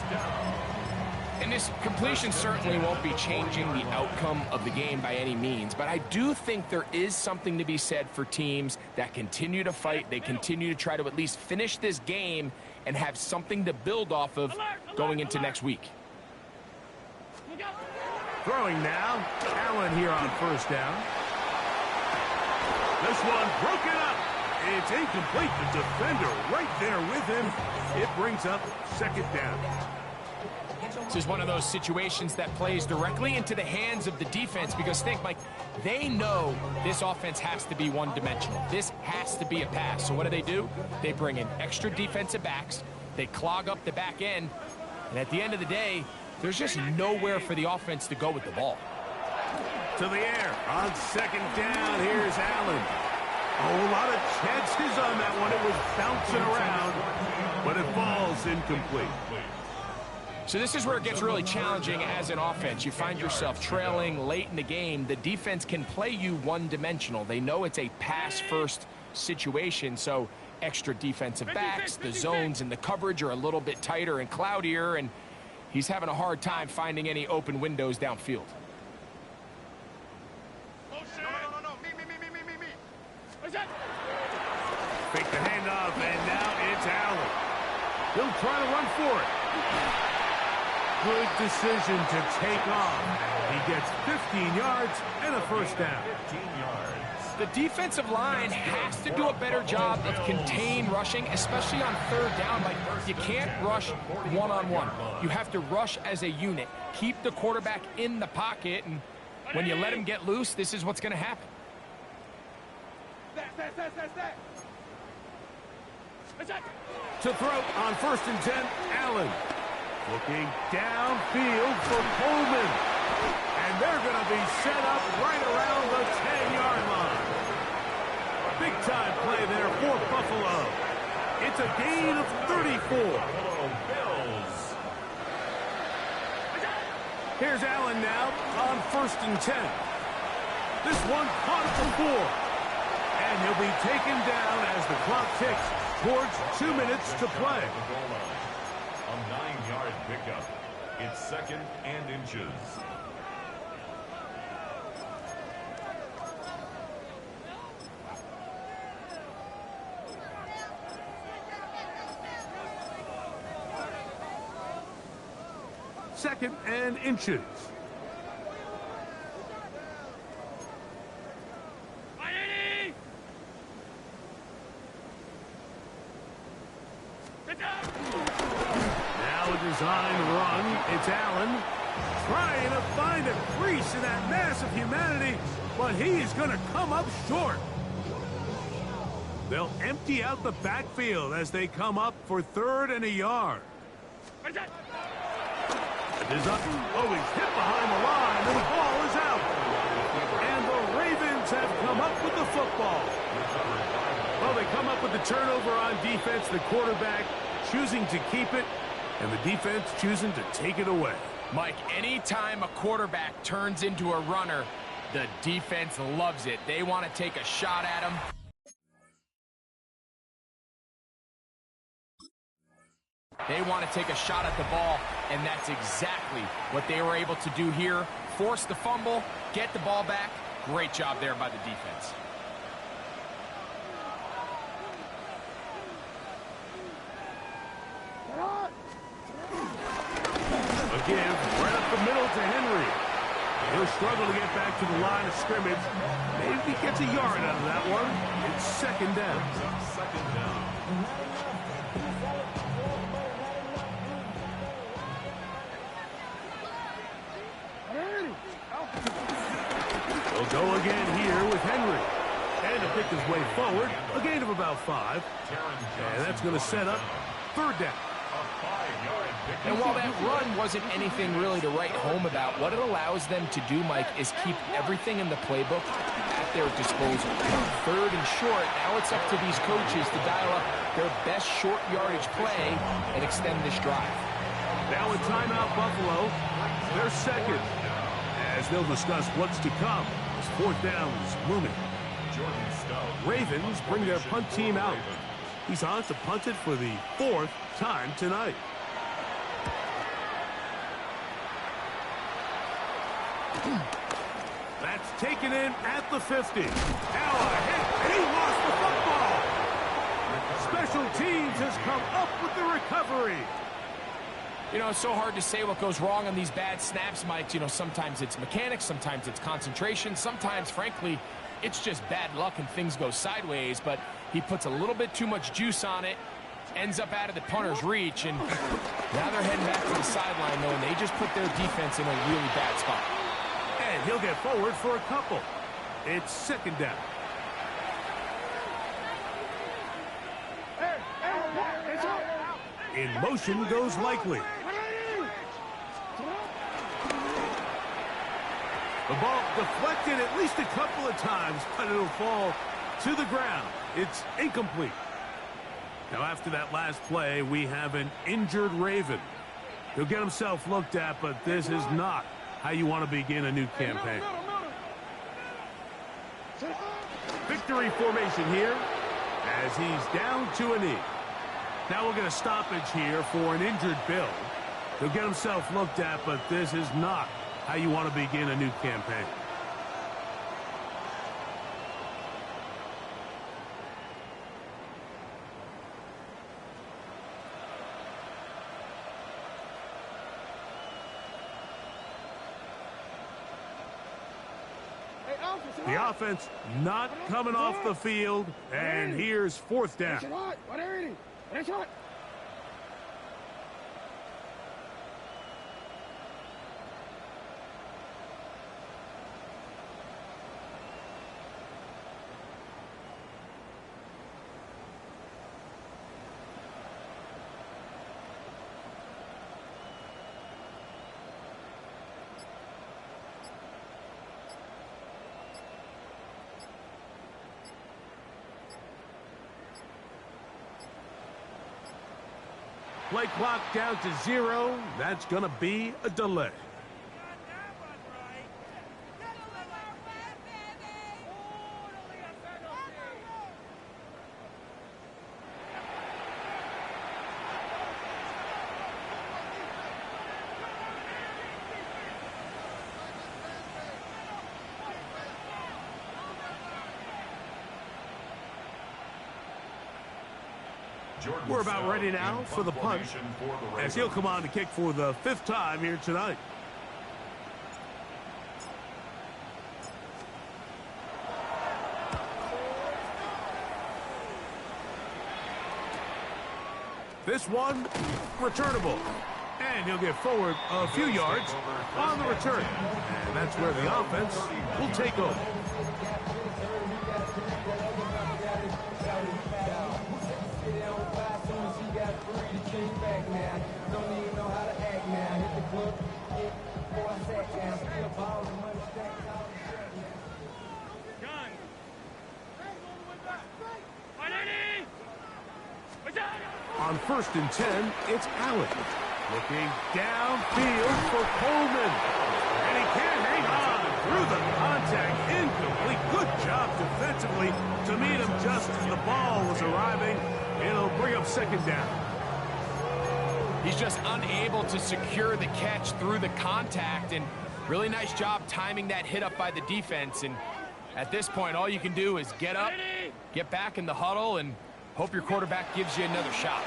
And this completion certainly won't be changing the outcome of the game by any means, but I do think there is something to be said for teams that continue to fight. They continue to try to at least finish this game and have something to build off of going into next week. Throwing now, Allen here on first down. This one broken up. It's incomplete. The defender right there with him. It brings up second down. This is one of those situations that plays directly into the hands of the defense because think, Mike, they know this offense has to be one-dimensional. This has to be a pass. So what do? They bring in extra defensive backs. They clog up the back end. And at the end of the day, there's just nowhere for the offense to go with the ball. To the air. On second down, here's Allen. A lot of chances on that one. It was bouncing around, but it falls incomplete. So this is where it gets really challenging as an offense. You find yourself trailing late in the game. The defense can play you one-dimensional. They know it's a pass-first situation, so extra defensive backs, the zones and the coverage are a little bit tighter and cloudier, and he's having a hard time finding any open windows downfield. Fake the handoff, and now it's Allen. He'll try to run for it. Good decision to take off. He gets 15 yards and a first down. 15 yards. The defensive line has to do a better job of contained rushing, especially on third down. Like, you can't rush one-on-one. You have to rush as a unit. Keep the quarterback in the pocket, and when you let him get loose, this is what's going to happen. To throw on 1st and 10, Allen. Looking downfield for Coleman. And they're going to be set up right around the 10-yard line. Big-time play there for Buffalo. It's a gain of 34. Bills. Here's Allen now on 1st and 10. This one caught at the 4. And he'll be taken down as the clock ticks towards 2 minutes to play. A 9-yard pickup. It's 2nd and inches. Second and inches. Now a design run. It's Allen trying to find a crease in that mass of humanity, but he's going to come up short. They'll empty out the backfield as they come up for 3rd and a yard. Oh, he's hit behind the line, and the ball is out. And the Ravens have come up with the football. Well, they come up with the turnover on defense, the quarterback choosing to keep it, and the defense choosing to take it away. Mike, anytime a quarterback turns into a runner, the defense loves it. They want to take a shot at him. They want to take a shot at the ball, and that's exactly what they were able to do here. Force the fumble, get the ball back. Great job there by the defense. A give right up the middle to Henry. He'll struggle to get back to the line of scrimmage. Maybe he gets a yard out of that one. It's 2nd down. 2nd down. They'll go again here with Henry. And to pick his way forward, a gain of about 5. And that's going to set up 3rd down. And while that run wasn't anything really to write home about, what it allows them to do, Mike, is keep everything in the playbook at their disposal. 3rd and short, now it's up to these coaches to dial up their best short yardage play and extend this drive. Now a timeout, Buffalo. They're 2nd. As they'll discuss what's to come as 4th down is looming. Ravens bring their punt team out. He's on to punt it for the 4th time tonight. That's taken in at the 50. Now a hit, and he lost the football. Special teams has come up with the recovery. You know, it's so hard to say what goes wrong on these bad snaps, Mike. You know, sometimes it's mechanics, sometimes it's concentration, sometimes, frankly, it's just bad luck and things go sideways, but he puts a little bit too much juice on it. ends up out of the punter's reach, and now they're heading back to the sideline, though, and they just put their defense in a really bad spot. And he'll get forward for a couple. It's second down. In motion goes Likely. The ball deflected at least a couple of times, but it'll fall to the ground. It's incomplete. Now, after that last play, we have an injured Raven. He'll get himself looked at, but this is not how you want to begin a new campaign. Victory formation here as he's down to a knee. Now we'll get a stoppage here for an injured Bill. He'll get himself looked at, but this is not how you want to begin a new campaign. The offense not coming off the field, and here's fourth down. Play clock down to 0. That's going to be a delay. We're about ready now for the punt, as he'll come on to kick for the 5th time here tonight. This one, returnable. And he'll get forward a few yards on the return. And that's where the offense will take over. On 1st and 10, it's Allen. Looking downfield for Coleman. And he can't hang on through the contact. Incomplete. Good job defensively to meet him just as the ball was arriving. It'll bring up 2nd down. He's just unable to secure the catch through the contact, and really nice job timing that hit up by the defense. And at this point, all you can do is get up, get back in the huddle, and hope your quarterback gives you another shot.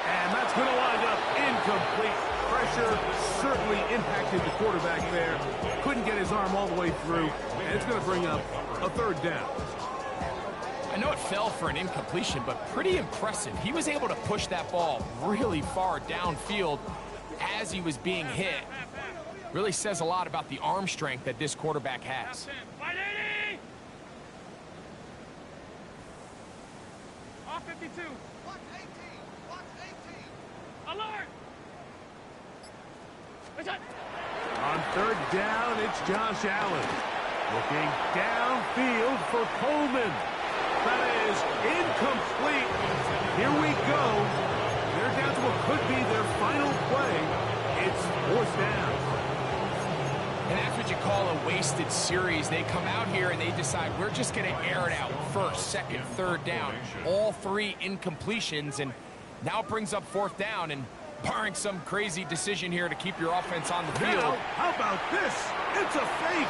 And that's going to wind up incomplete. Pressure certainly impacted the quarterback there. Couldn't get his arm all the way through, and it's going to bring up a 3rd down. I know it fell for an incompletion, but pretty impressive. He was able to push that ball really far downfield as he was being hit. Really says a lot about the arm strength that this quarterback has. Off 52. Watch 18. Watch 18. Alert. On 3rd down, it's Josh Allen. Looking downfield for Coleman. That is incomplete. Here we go. They're down to what could be their final play. It's 4th down. And that's what you call a wasted series. They come out here and they decide we're just going to air it out. 1st, 2nd, 3rd down. All 3 incompletions, and now it brings up 4th down, and barring some crazy decision here to keep your offense on the field. Now, how about this? It's a fake,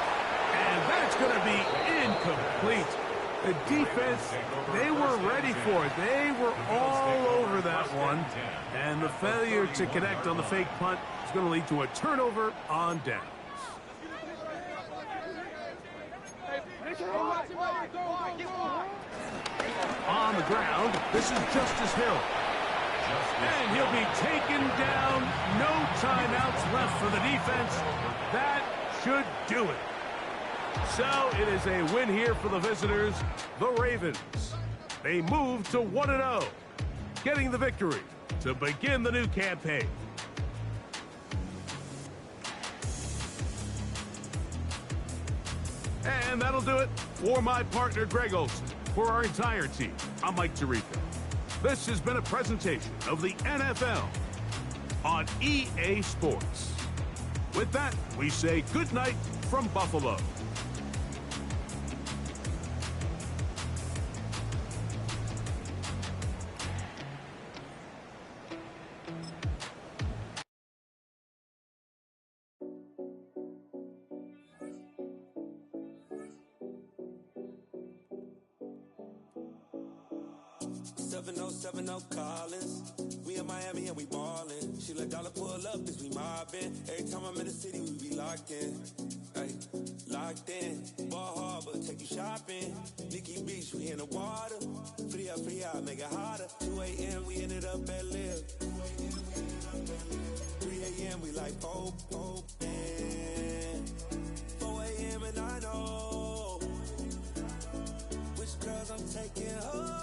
and that's going to be incomplete. The defense, they were ready for it. They were all over that one. And the failure to connect on the fake punt is going to lead to a turnover on downs. On the ground, this is Justice Hill. And he'll be taken down. No timeouts left for the defense. That should do it. So it is a win here for the visitors, the Ravens. They move to 1-0, getting the victory to begin the new campaign. And that'll do it for my partner, Greg Olsen. For our entire team, I'm Mike Tirico. This has been a presentation of the NFL on EA Sports. With that, we say good night from Buffalo. Collins. We in Miami and we ballin'. She let dollar pull up as we mobbin'. Every time I'm in the city, we be locked in. Ay, locked in. Ball Harbor, take you shopping. Nikki Beach, we in the water. Free up, make it hotter. 2 a.m. we ended up at Live. 3 a.m. we like Pope. 4 a.m. and I know which girls I'm taking home.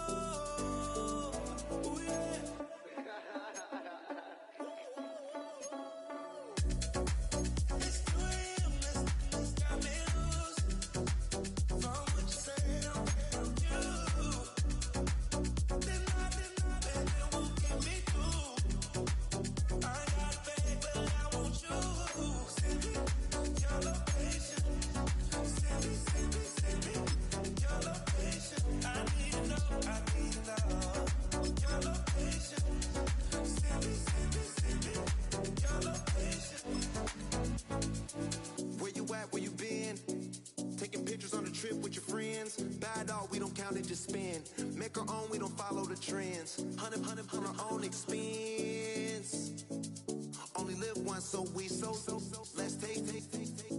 Just spend, make our own, we don't follow the trends. 100 on our own expense. Only live once, so we so. Let's take,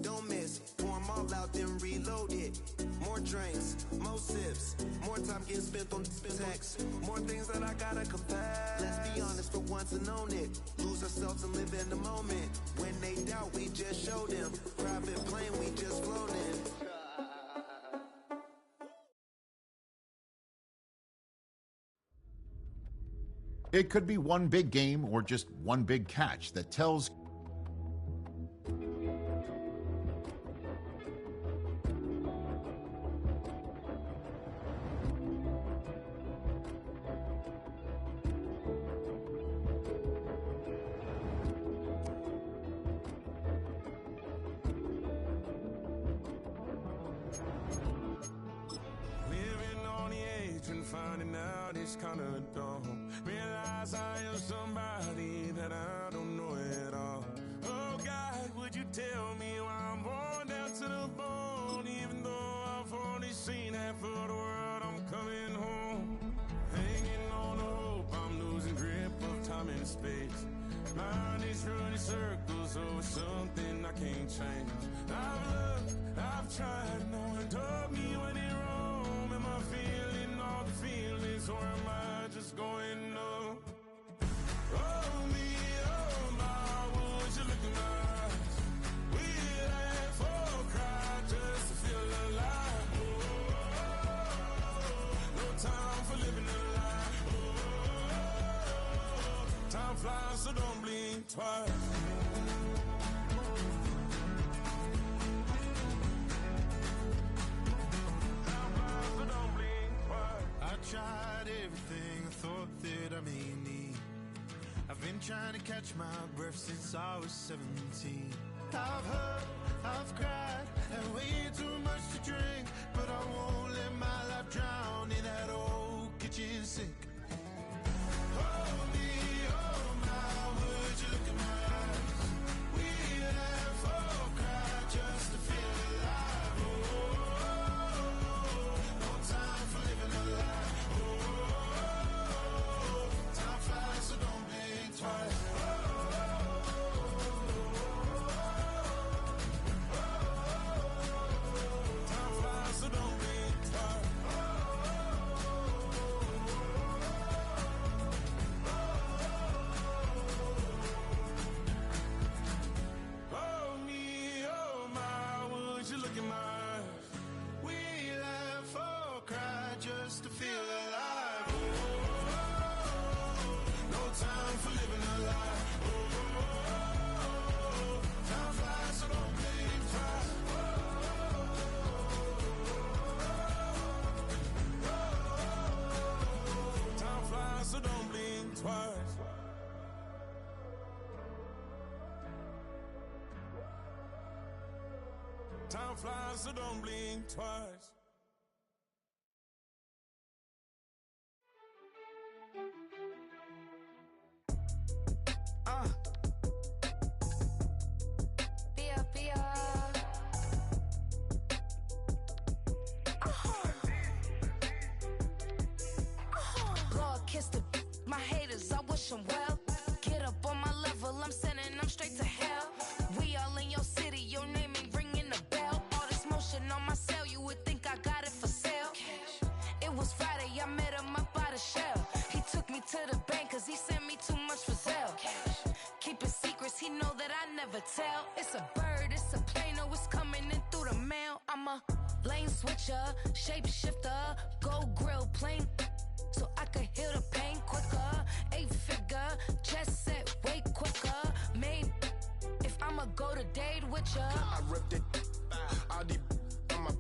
don't miss. Pour them all out, then reload it. More drinks, more sips, more time getting spent on text. More things that I gotta confess. Let's be honest for once and own it. Lose ourselves and live in the moment. When they doubt, we just show them. Private plane, we just float in. It could be one big game or just one big catch that tells Living on the edge and finding out it's kind of dumb. Realize I am somebody that I don't know at all. Oh God, would you tell me why I'm born down to the bone? Even though I've only seen half of the world, I'm coming home. Hanging on the hope, I'm losing grip of time and space. Mind is running circles over something I can't change. I've looked, I've tried, no one told me when it wrong. Am I feeling all the feelings, or am I just going numb? Oh me, oh my, would you look in my eyes? We laugh or cry just to feel alive. Oh, no time for living a lie. Oh, time flies, so don't blink twice. I tried everything I thought that I may need. I've been trying to catch my breath since I was 17. I've hurt, I've cried, and way too much to drink, but I won't let my life drown in that old kitchen sink. Oh me, oh my, would you look in my eyes? We laugh or cry just to feel alive. Oh, no time for living a lie. Oh, time flies, so don't blink twice. Time flies, so don't Time flies, so don't blink twice. My haters, I wish them well. Get up on my level, I'm sending them straight to hell. We all in your city, your name ain't ringing the bell. All this motion on my cell, you would think I got it for sale. It was Friday, I met him up by the shell. He took me to the bank cause he sent me too much for Zelle. Keeping secrets, he know that I never tell. It's a bird, it's a plane, oh it's coming in through the mail. I'm a lane switcher, shapeshifter, go grill plane, so I could heal the pain quicker. 8-figure, just set way quicker. Maybe if I'ma go to date with ya. I ripped it. All these on my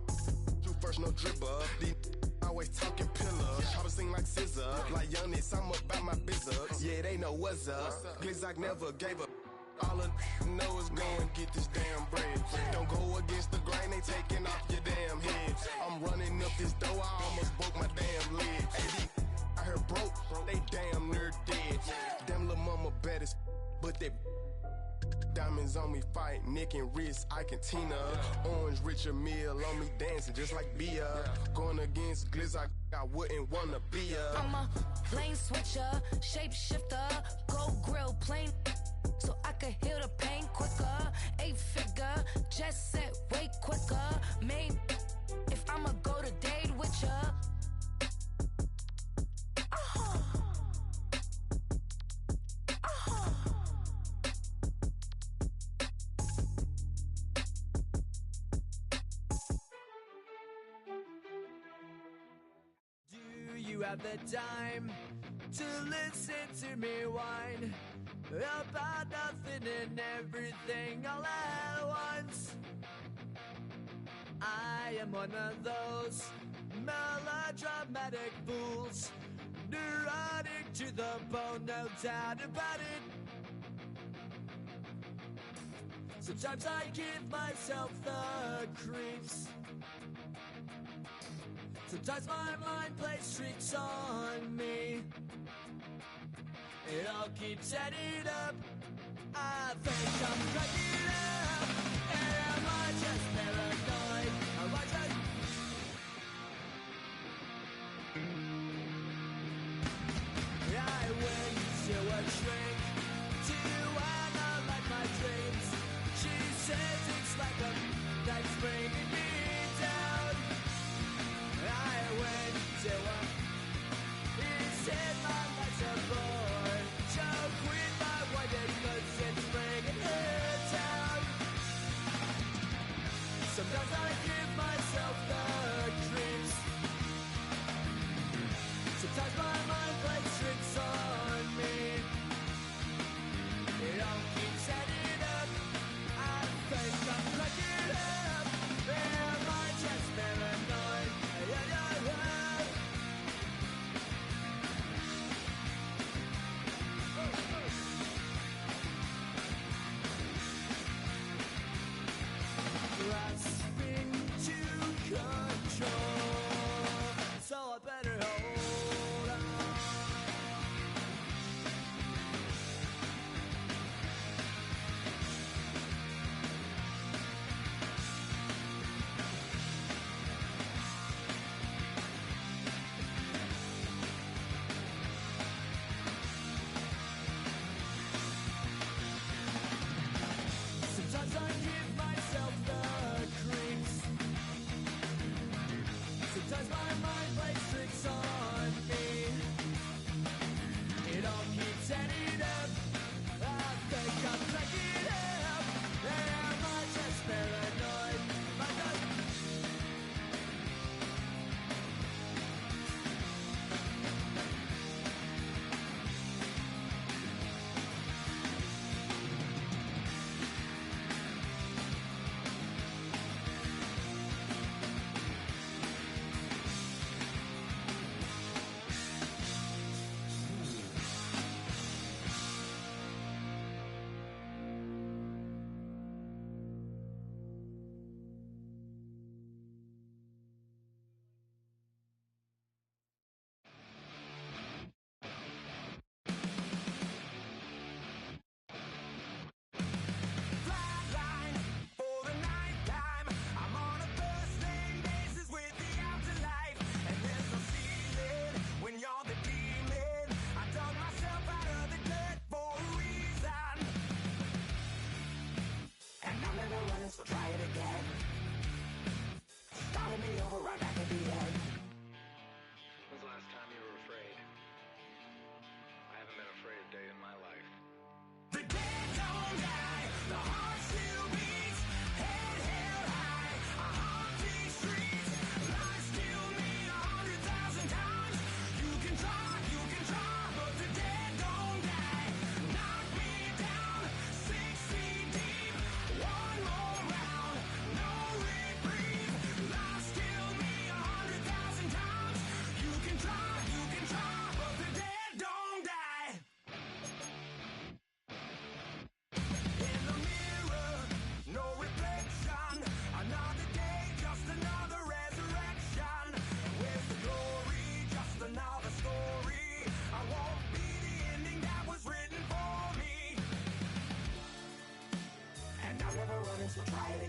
you first, no dribble. These always talking pillars. Try to sing like scissor. Like Youngest, I'm about my business. Yeah, they know what's up. Glizzock never gave up. All I know is go and get this damn bread. Don't go against the grain, they taking off your damn head. I'm running up this door, I almost broke my damn leg. I heard broke, they damn near dead. Damn lil' mama bad as but they diamonds on me fight, neck and wrist, I can Tina. Orange Richard Mill on me dancing just like Bia. Going against Glizzock, I wouldn't wanna be a. I'm a lane switcher, shapeshifter, go grill plane, so I could heal the pain quicker. 8-figure, just set way quicker. Maybe if I'ma go to date with ya. Do you have the time to listen to me whine about nothing and everything all at once? I am one of those melodramatic fools, neurotic to the bone, no doubt about it. Sometimes I give myself the creeps. Sometimes my mind plays tricks on me. It all keeps adding up. I think I'm cracking up. Am I just paranoid? Am I just... I went to a shrink to analyze my dreams. She says it's like a that's bringing me down. I went to a... He said my life's a bore. So quit my wife because it's bringing her down. Sometimes I give myself the creeps. Sometimes my mind plays tricks on me. It all keeps adding up. I think I'm cracking up. Am I just paranoid?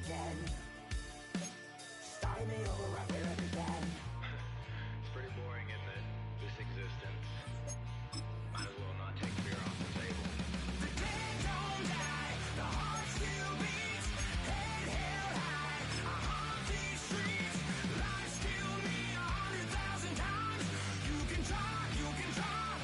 again. Starting me over, I feel it again. It's pretty boring, isn't it? This existence. Might as well not take fear off the table. The dead don't die, the heart still beats, head held high, I haunt these streets. Life's killed me 100,000 times. You can try,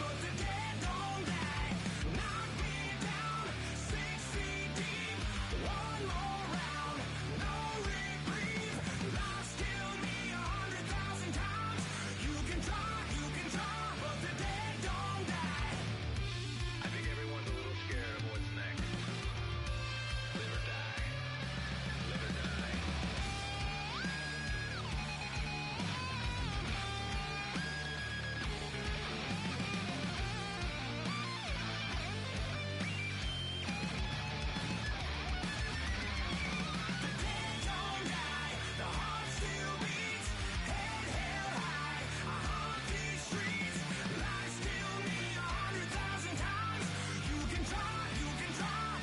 but the dead don't die. Knock me down 6 feet deep, one more round, no reprieve. Life's killed me 100,000 times. You can try, but the dead don't die. I think everyone's a little scared of what's next. Live or die. Live or die. The dead don't die, the heart still beats, head held high, I haunt these streets. Life's killed me 100,000 times. You can try,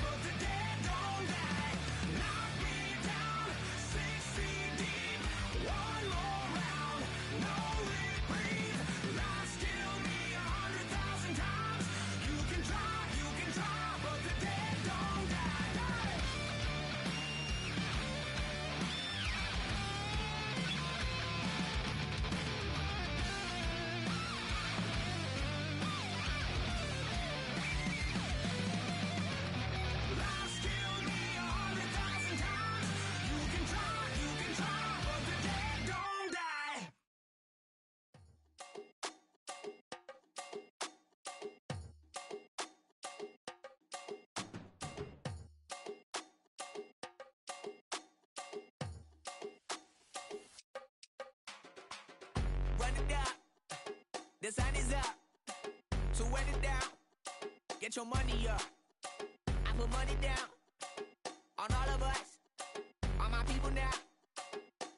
but the dead don't die. Knock me down 6 feet deep, one more round, no reprieve. Life's killed me 100,000 times. You can try, but the dead don't die. Life's killed me 100,000 times. You can try, but the dead don't die. Run it up, the sun is up. So run it down, get your money up. I put money down on all of us, on my people now,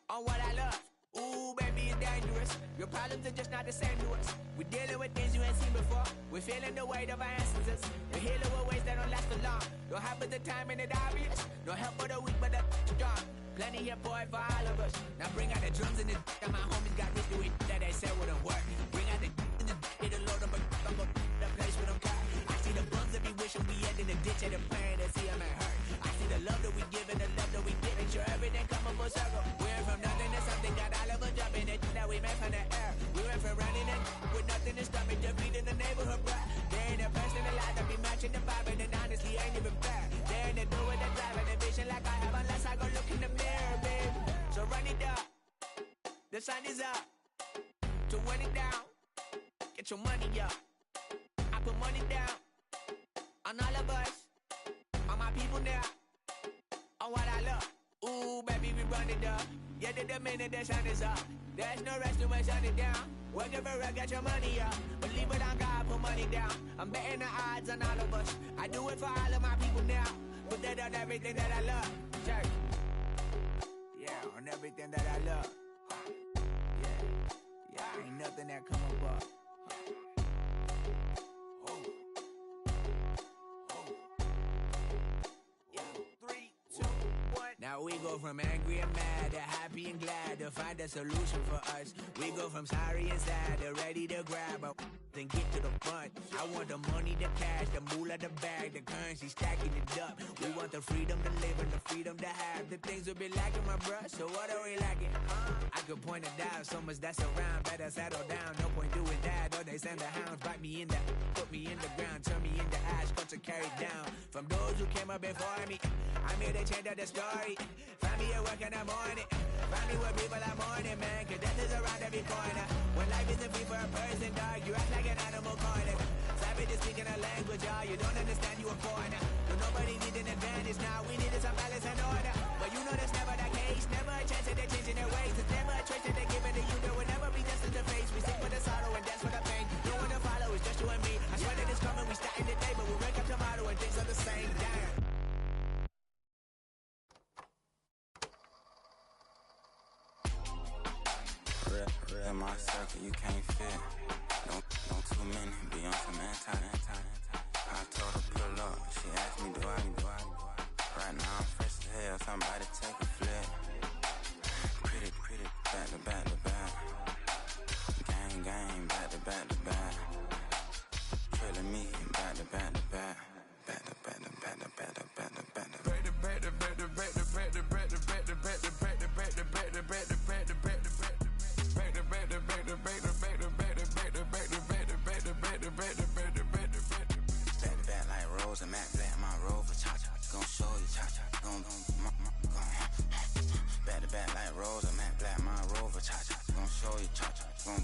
on what I love. Ooh, baby, it's dangerous. Your problems are just not the same to us. We're dealing with things you ain't seen before. We're feeling the weight of our ancestors. We're healing with ways that don't last for long. Don't have but the time and it obvious. No help for the weak, but the strong. Plenty here for it for all of us. Now bring out the drums and the and my homies got this to it that they said wouldn't work. Bring out the and the it'll load them, but I'm gonna the place with them car. I see the bums that be wishing we end in the ditch and the pain that see them and hurt. I see the love that we give and the love that we get. Make sure everything come up full circle. We went from nothing to something, got all of us jumping it that we made from the air. We went from running and with nothing to stop it, just feeding the neighborhood, bruh. There ain't a person alive that be matching the vibe, and honestly ain't even fair. There ain't a do with the drive and the vision like I have unless I go look in the mirror, babe. So run it up, the sun is up. To run it down, get your money up. I put money down on all of us, on my people now, on what I love. Ooh, baby, we run it up. Yeah, the minute the sun is up. There's no rest to my shut it down. Work it for real, get your money up. Believe it on God, put money down. I'm betting the odds on all of us. I do it for all of my people now. Put that on everything that I love. Check. Yeah, on everything that I love. Yeah, ain't nothing that come up. Now we go from angry and mad to happy and glad to find a solution for us. We go from sorry and sad to ready to grab a then get to the front. I want the money, the cash, the moolah, the bag, the currency, stacking it up. We want the freedom to live and the freedom to have. The things will be lacking, my bruh, so what are we lacking? I could point it out, so much that's around. Better settle down, no point doing that. Or they send the hounds, bite me in the, put me in the ground, turn me into ash, cut to carry down. From those who came up before me, I'm here to change up the story. Find me at work in the morning, find me where people are mourning, man, cause death is around every corner. When life isn't free for a person, dog, you act like an animal corner. Savage is speaking a language, y'all, you don't understand, you a foreigner. But nobody needs an advantage now, we needed some balance and order. But you know that's never the case, never a chance that they're changing their ways. There's never a choice that they're giving to you, there will never be justice to face. We sing for the sorrow and dance for the pain. No one to follow, it's just you and me. I swear that it's coming, we starting today, but we wake up tomorrow and things are the same. Damn. In my circle, you can't fit. Don't too many be on some anti. I told her pull up. She asked me, do I? Right now I'm fresh as hell. Somebody take a Rose, and Matt Black, my Rover, cha-cha, gon' show you, cha-cha, gon' back to back like Rose, and Matt Black, my Rover, cha-cha, gon' show you, cha-cha, gon'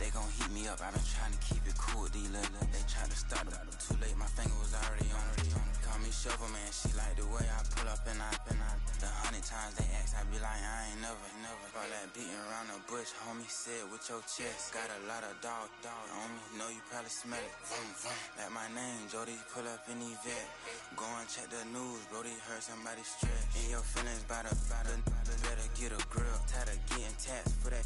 they gon' heat me up, I been trying to keep it cool, these little, they tried to start it, too late, my finger was already on it, call me Shovel Man, she like the way I pull up and I, the 100 times they ask, I be like, I ain't never, all that beating around the bush, homie, said with your chest, got a lot of dog on me, know you probably smell it, vroom, vroom, like my name, Jody, pull up in the vet, go and check the news, Brody, heard somebody stretch, in your feelings by the, better get a grill, tired of getting taxed for that,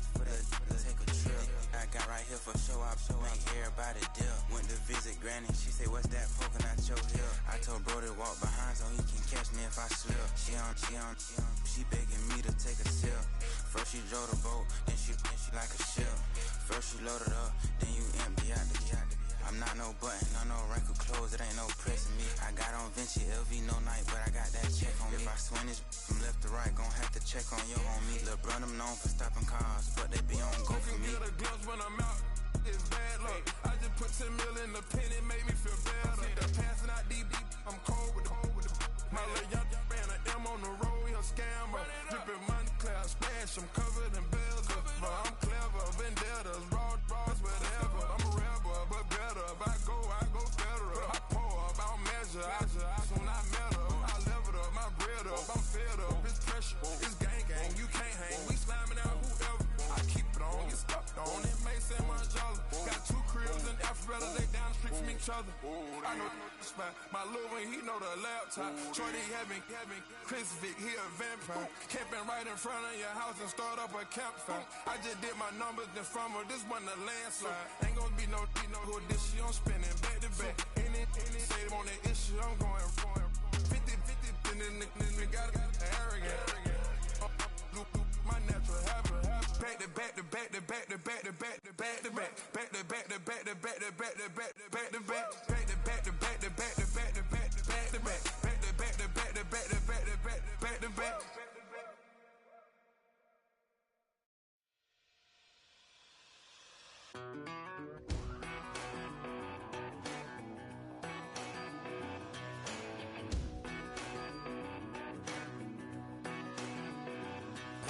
take a trip, I got right here for show up, make everybody deal, went to visit Granny, she say, what's that poking out your heel, I told Brody walk behind so he can catch me if I slip, she begging me to take a sip, first she drove the boat, then she like a ship, first she loaded up, then you empty out the I'm not no button, no wrinkled clothes, it ain't no pressing me. I got on Vinci, LV, no night, but I got that check on me. If I swing this from left to right, gon' have to check on your homie. Lil' bro, I'm known for stopping cars, but they be on go for me. Get a glimpse when I'm out, it's bad luck. I just put 10 mil in the pen, it made me feel better. The passing out deep, I'm cold with the my little young ran an M on the road, he a scammer. Drippin' money, clear, splash, I'm covered in bells. But I'm clever, vendettas, raw draws, whatever. I'm a rebel, but better. If I go federal. I pour up, I'll measure. I soon I met her. I leveled up, my bread up, I'm fed up. It's pressure, it's gang, you can't hang. We slamming out whoever. I keep it on, get stuck on. It may say Manjala. Got 2 cribs in Alpharetta, they down the street from each other. I know the spot. My little one, he know the laptop. Shorty having Chris Vick, he a vampire. Camping right in front of your house and start up a campfire. I just did my numbers in from her, this one a landslide. Ain't gonna be no who this shit, I'm spinning back to back. Any say on that issue, I'm going 50, and then got arrogant. My natural habit. Back to back to back to back to back to back to back to back. Back to back to back to back to back to back to back to back. Back to back to back to back to back to back to back to back. Back to back to back to back to back to back to back.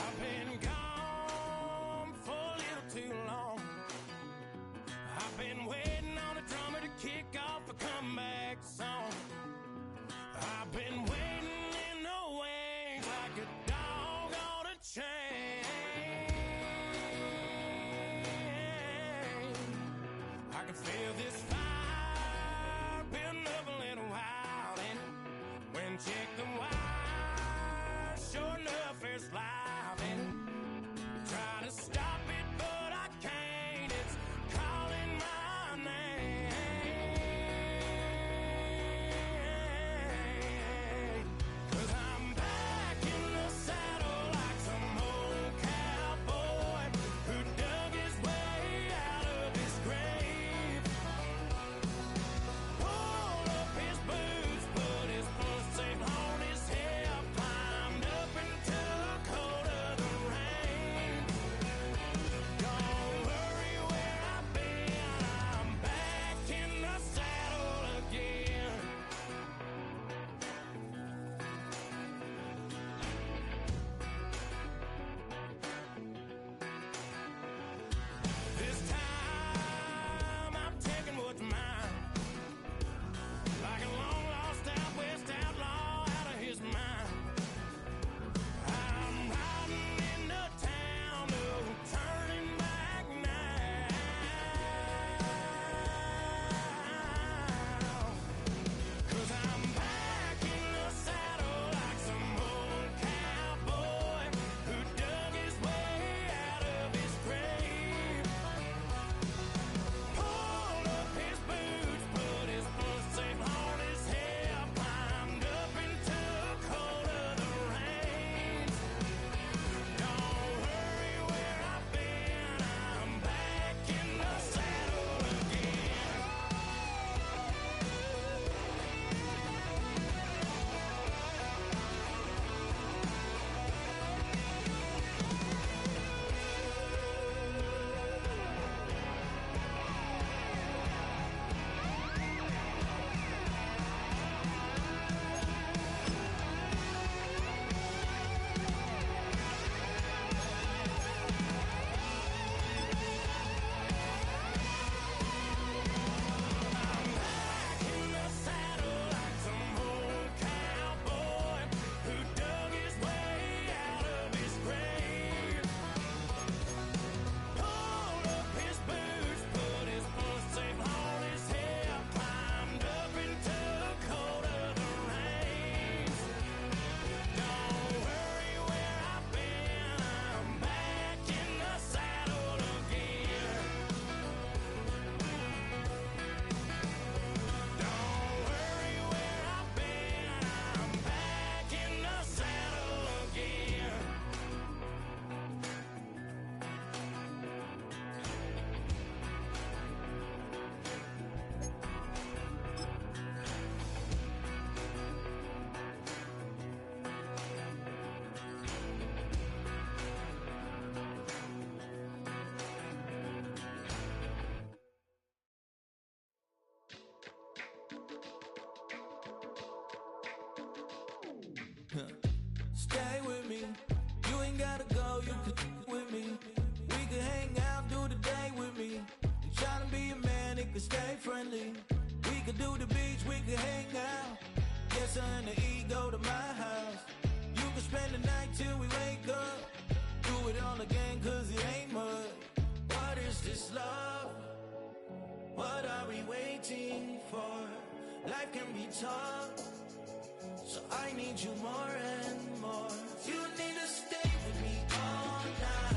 I've been gone for a little too long. I've been waiting on a drummer to kick off a comeback. Stay with me. You ain't gotta go, you can with me. We can hang out, do the day with me. You tryna be a man, it can stay friendly. We could do the beach, we could hang out. Yes, her and the E go to my house. You can spend the night till we wake up. Do it all again, cause it ain't mud. What is this love? What are we waiting for? Life can be tough, so I need you more and more. You need to stay with me all night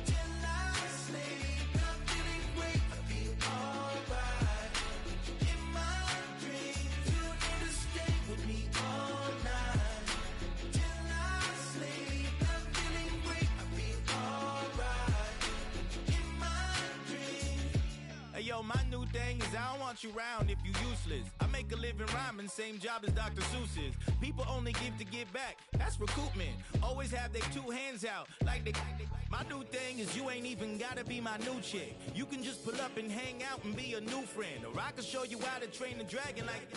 till I sleep. I'm feeling great, I feel alright. In my dreams, you need to stay with me all night till I sleep. I'm feeling great, I feel alright. In my dreams. Hey yo, my new thing is I don't want you around if you useless. I make a living rhyming, same job as Dr. Seuss's. People only give to give back, that's recoupment. Always have their two hands out, like they. My new thing is you ain't even gotta be my new chick. You can just pull up and hang out and be a new friend. Or I can show you how to train the dragon like.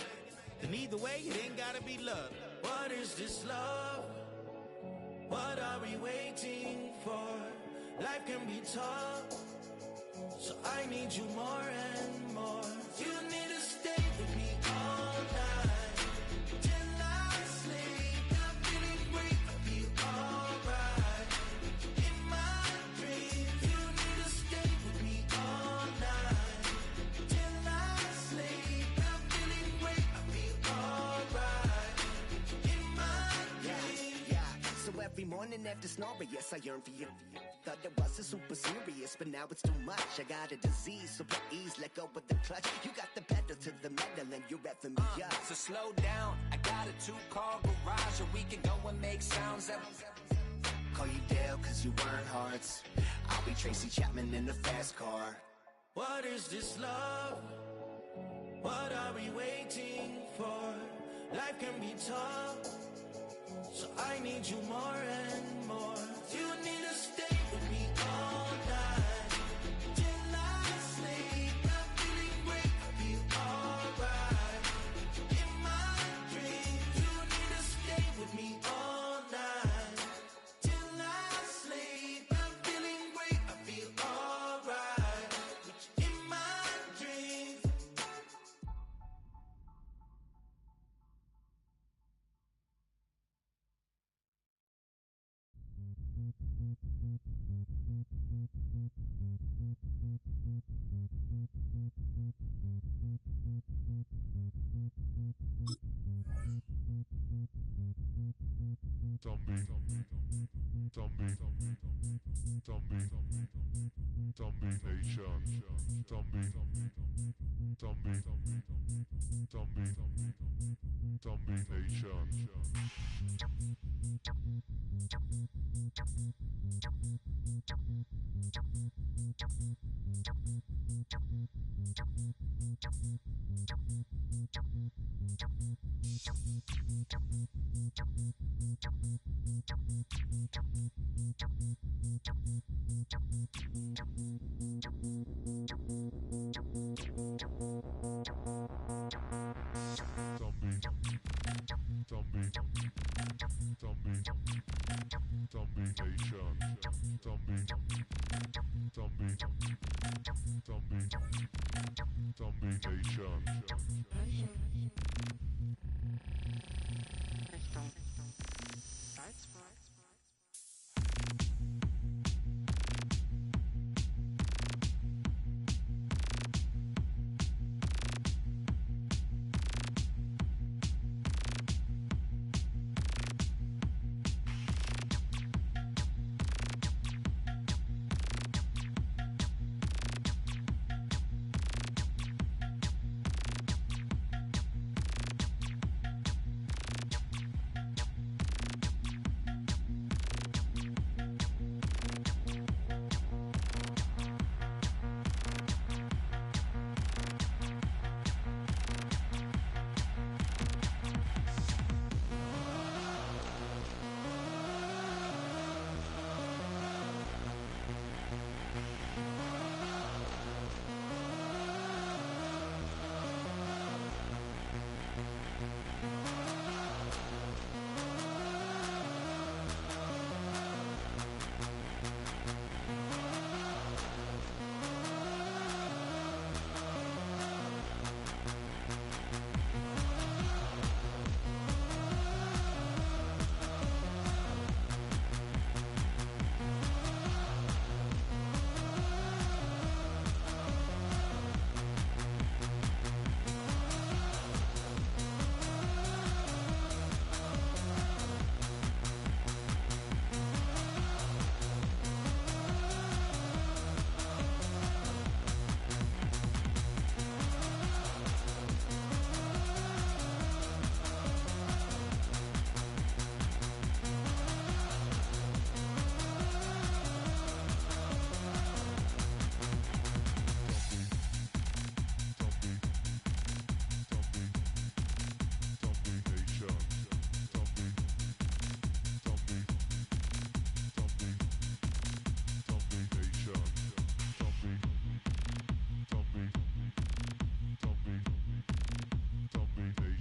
And either way, it ain't gotta be love. What is this love? What are we waiting for? Life can be tough, so I need you more and more. You need to stay with me all night till I sleep. I'm feeling great, I feel alright. In my dreams, you need to stay with me all night till I sleep. I'm feeling great, I feel alright. In my dreams. Yeah, so every morning after snoring, yes, I yearn for you. Thought it wasn't super serious, but now it's too much. I got a disease, so please let go of the clutch. You got the pedal to the metal and you're revving me up. So slow down, I got a 2-car garage, or we can go and make sounds that. Call you Dale, cause you weren't hearts. I'll be Tracy Chapman in the fast car. What is this love? What are we waiting for? Life can be tough, so I need you more and more. You need to stay with me all night till I sleep. I'm feeling great, I feel alright. In my dreams, you need to stay with me all night till I sleep. I'm feeling great, I feel alright. In my dreams. Zombie Nation. Zombie Nation.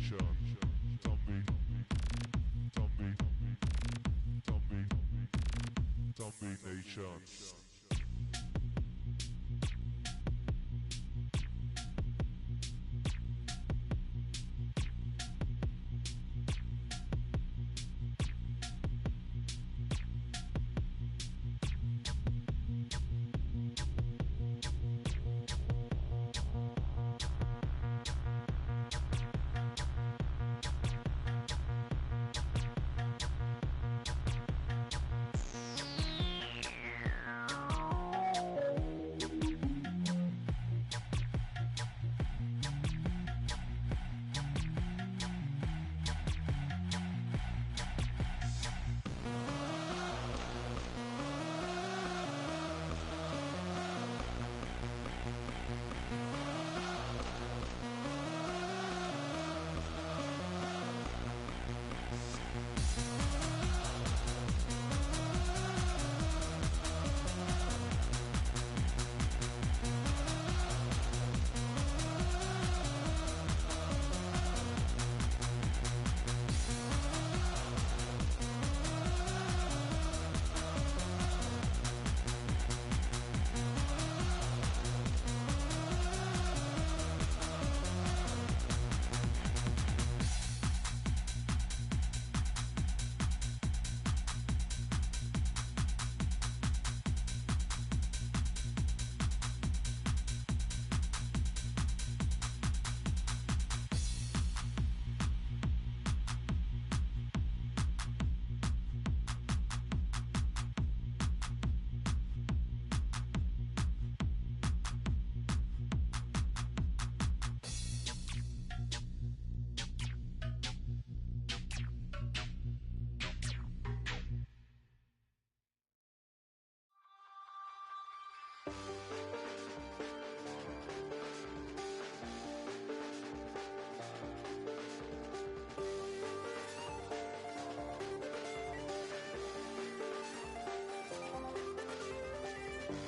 Nation.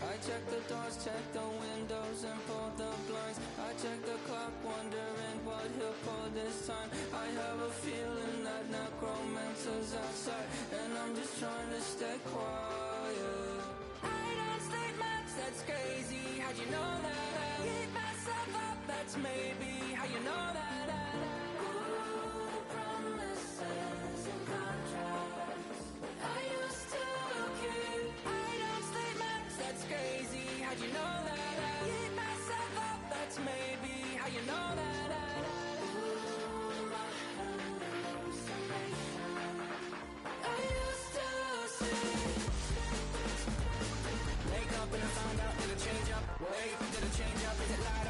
I check the doors, check the windows, and pull the blinds. I check the clock, wondering what he'll pull this time. I have a feeling that necromancer's outside, and I'm just trying to stay quiet. I don't state maps, that's crazy. How'd you know that? I keep myself up, that's maybe how you know that. Ooh, promises and contracts. I used to keep. I don't state maps, that's crazy. How'd you know that? I keep myself up, that's maybe how you know that. Ooh, my hallucination. I used to see. Wake up and I found out, did it change up? Wait, did it change up? Is it light